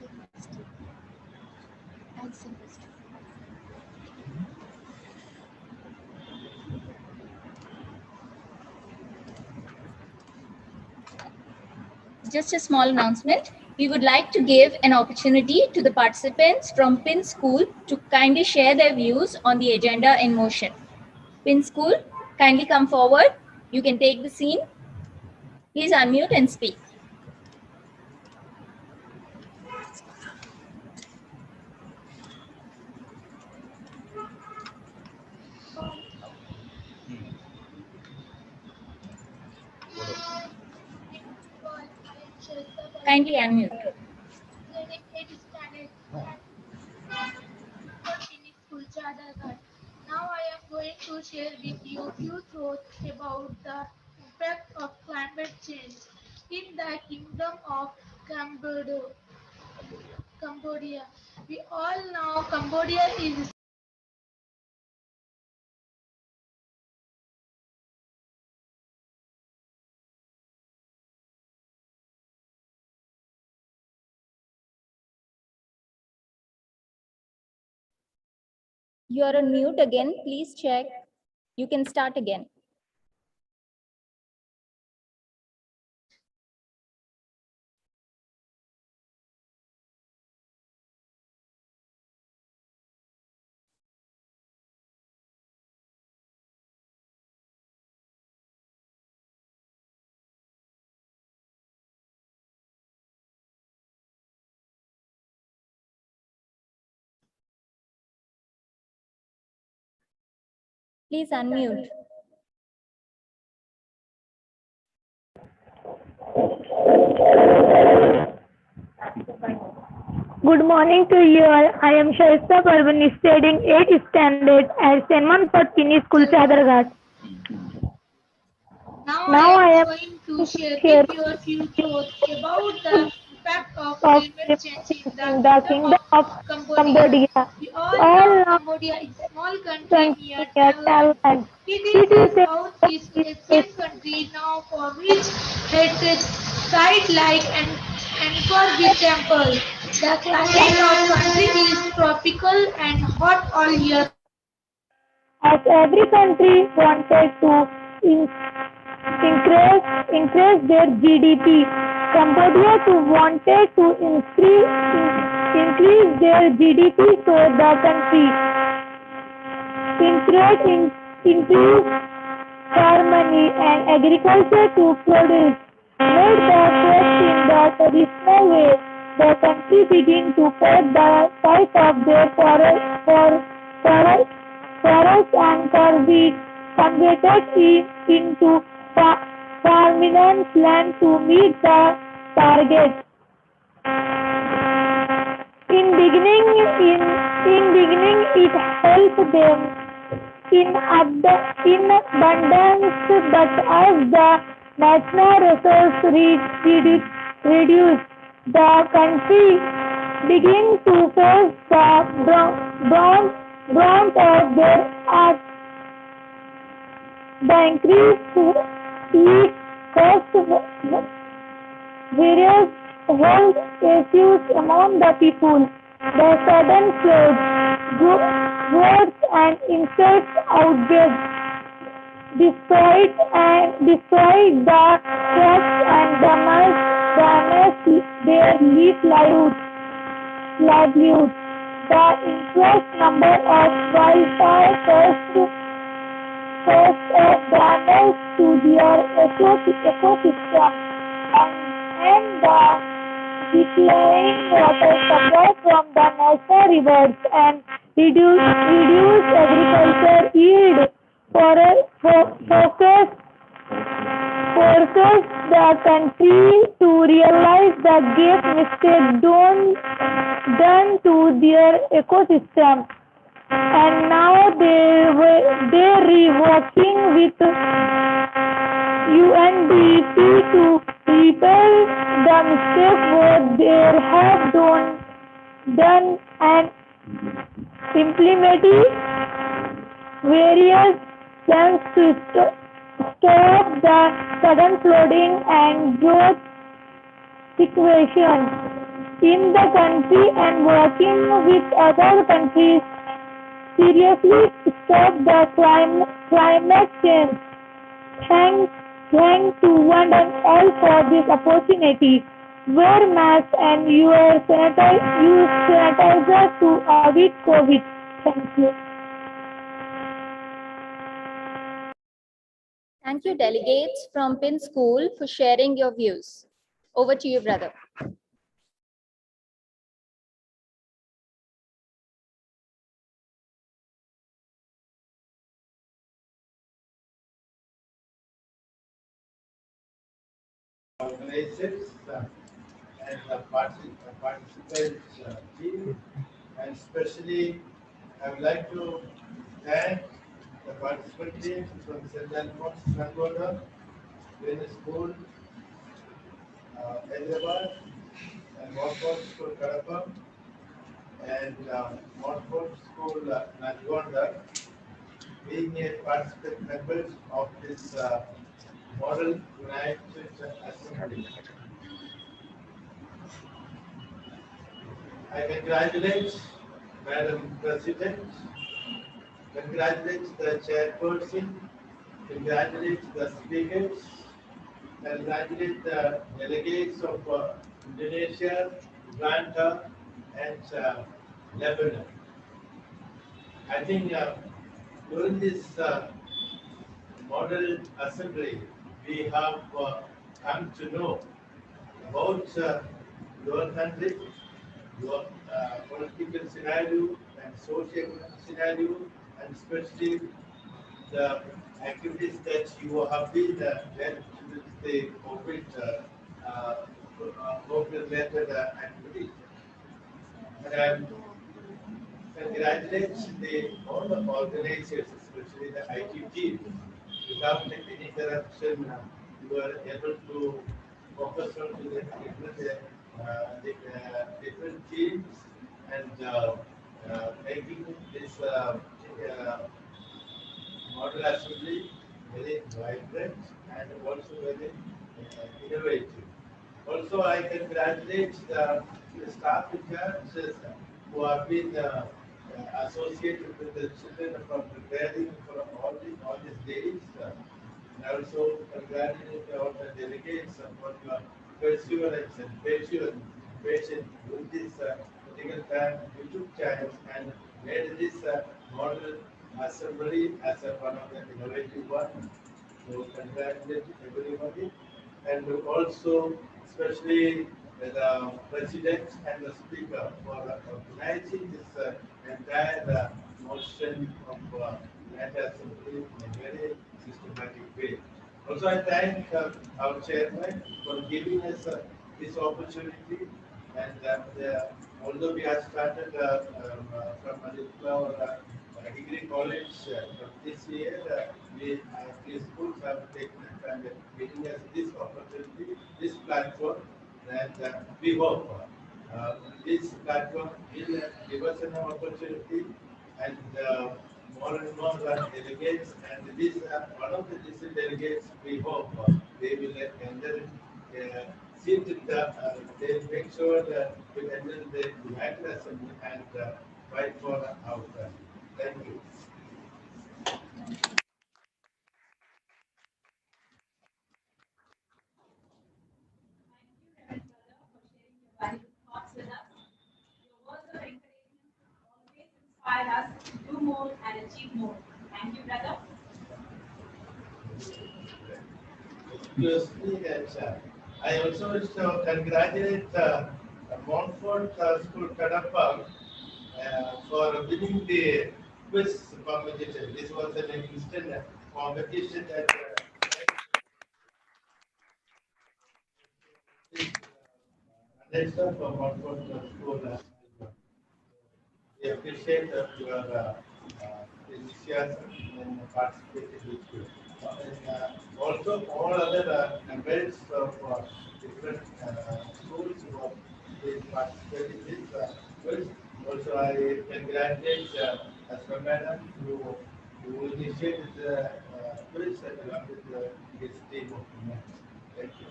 Just a small announcement. We would like to give an opportunity to the participants from PIN School to kindly share their views on the agenda in motion. PIN School, kindly come forward. You can take the scene. Please unmute and speak. Kindly unmute. Now I am going to share with you few thoughts about the impact of climate change in the kingdom of Cambodia. We all know Cambodia is You are on mute again. Please check. You can start again. Please unmute. Good morning to you all. I am Shaista Parvani, studying 8th standard at MUN for Kini School, Chadarghat. Now I am going to share share with you a few thoughts about the impact of of climate change in the in the kingdom kingdom of of Cambodia. Cambodia. We all All know now Cambodia is a small country country near near Thailand. Thailand. It It is a is a Southeast Asian country known for rich heritage sites like Angkor Wat Temple. The climate of country is tropical and hot all year round. as every country wanted to in- increase their GDP. Cambodia too wanted to increase their GDP, so the country increased harmony and agriculture to produce made the crops in the traditional way. The country began to cut the size of their forest and converted it into farmland land to meet the target. In beginning, it helped them in abundance, but as the national resources reduced, the country began to face the brunt of their art. The increased heat caused various health issues among the people. The sudden floods, droughts and insect outbreaks destroyed the crops and damaged their livelihood. The increased number of wildfire caused damage to their ecosystem and the declining water supply from the national rivers and reduced agriculture yield forces the country to realize the great mistake done to their ecosystem, and now they're working with UNDP to repair the mistake what they have done and implementing various plans to stop the sudden flooding and drought situation in the country and working with other countries seriously stop the climate change. Thanks to one and all for this opportunity. Wear mask and use sanitizer to avoid COVID. Thank you. Thank you, delegates from Pin School, for sharing your views. Over to you, brother. Organizers and the participants team, and especially I would like to thank the participant team from St. Alphonse, Nangoda, Green School, Hyderabad, and Montfort School, Kadapa, and Montfort School, Nangoda, being a participant members of this Model United Assembly. I congratulate Madam President, congratulate the chairperson, congratulate the speakers, congratulate the delegates of Indonesia, Uganda, and Lebanon. I think during this model assembly, we have come to know about your country, your political scenario and social scenario, and especially the activities that you have been led with the COVID-related activities. And congratulate all the organizers, especially the IT team. Without any interruption, you are able to focus on different teams and making this model assembly very vibrant and also very innovative. Also, I congratulate the staff teachers who have been associated with the children from preparing for all these days. And also congratulate all the delegates for your perseverance and patience with this particular time YouTube channels and made this model assembly as one of the innovative one. So congratulate everybody and also especially the president and the speaker for organizing this entire motion of data assembly in a very systematic way. Also, I thank our chairman for giving us this opportunity. And although we have started from our degree college from this year, these schools have taken it and giving us this opportunity, this platform, and we hope this platform will give us an opportunity and more and more delegates, and this one of the district delegates, we hope they will enter see to they make sure that we enter the United Assembly and fight for our country. Thank you. Thoughts with us. Your words of encouragement always inspire us to do more and achieve more. Thank you, brother. Closely, and I also wish to congratulate Montfort School Kadapa for winning the quiz competition. This was an instant competition that from Montfort School. We appreciate your enthusiasm in participating with you. And also all other members of different schools who have been participating in this quiz. Also, I congratulate Asma Madam who initiated the quiz and along with his team of men. Thank you.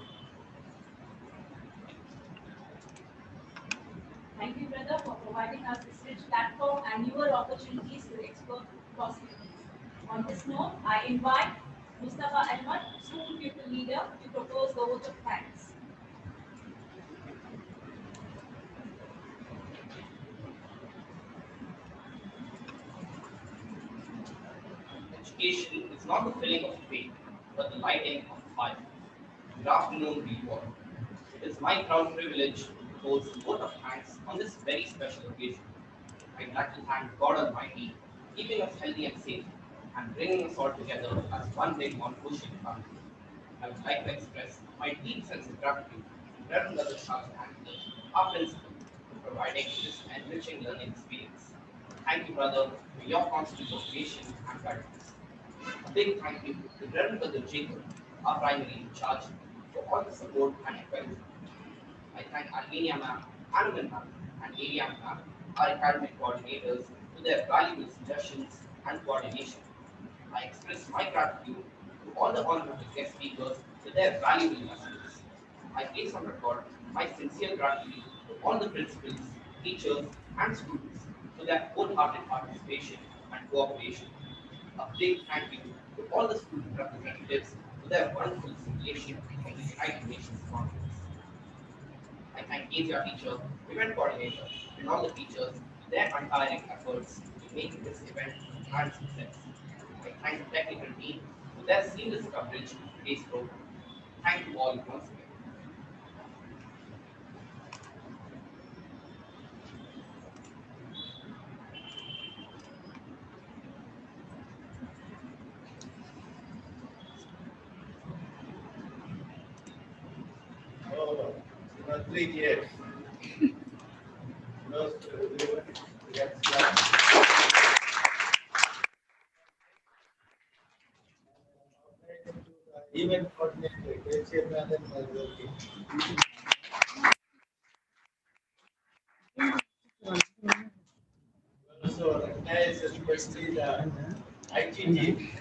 Thank you, brother, for providing us this rich platform and newer opportunities to explore possibilities. On this note, I invite Mustafa Ahmad, school pupil leader, to propose the vote of thanks. Education is not the filling of faith, but the lighting of fire. Good afternoon to you all. It is my proud privilege to propose a vote of thanks on this very special occasion. I'd like to thank God Almighty for keeping us healthy and safe and bringing us all together as one big Montfort family. I would like to express my deep sense of gratitude to Reverend Brother Charles Anthony, our principal, for providing this enriching learning experience. Thank you, brother, for your constant motivation and guidance. A big thank you to Reverend Brother Jacob, our primary in charge, for all the support and encouragement. I thank Armenia ma'am, Anuman ma'am, and Ariam ma'am, our academic coordinators, for their valuable suggestions and coordination. I express my gratitude to all the honorable guest speakers for their valuable messages. I place on record my sincere gratitude to all the principals, teachers, and students for their wholehearted participation and cooperation. A big thank you to all the student representatives for their wonderful simulation of the United Nations Conference. I thank Asia teacher, event coordinator, and all the teachers for their untiring efforts to make this event a grand success. I thank the technical team for their seamless coverage of today's program. Thank you all once again. 3 years. Those event coordinator, chairman, was working. Also, recognized especially the IT team.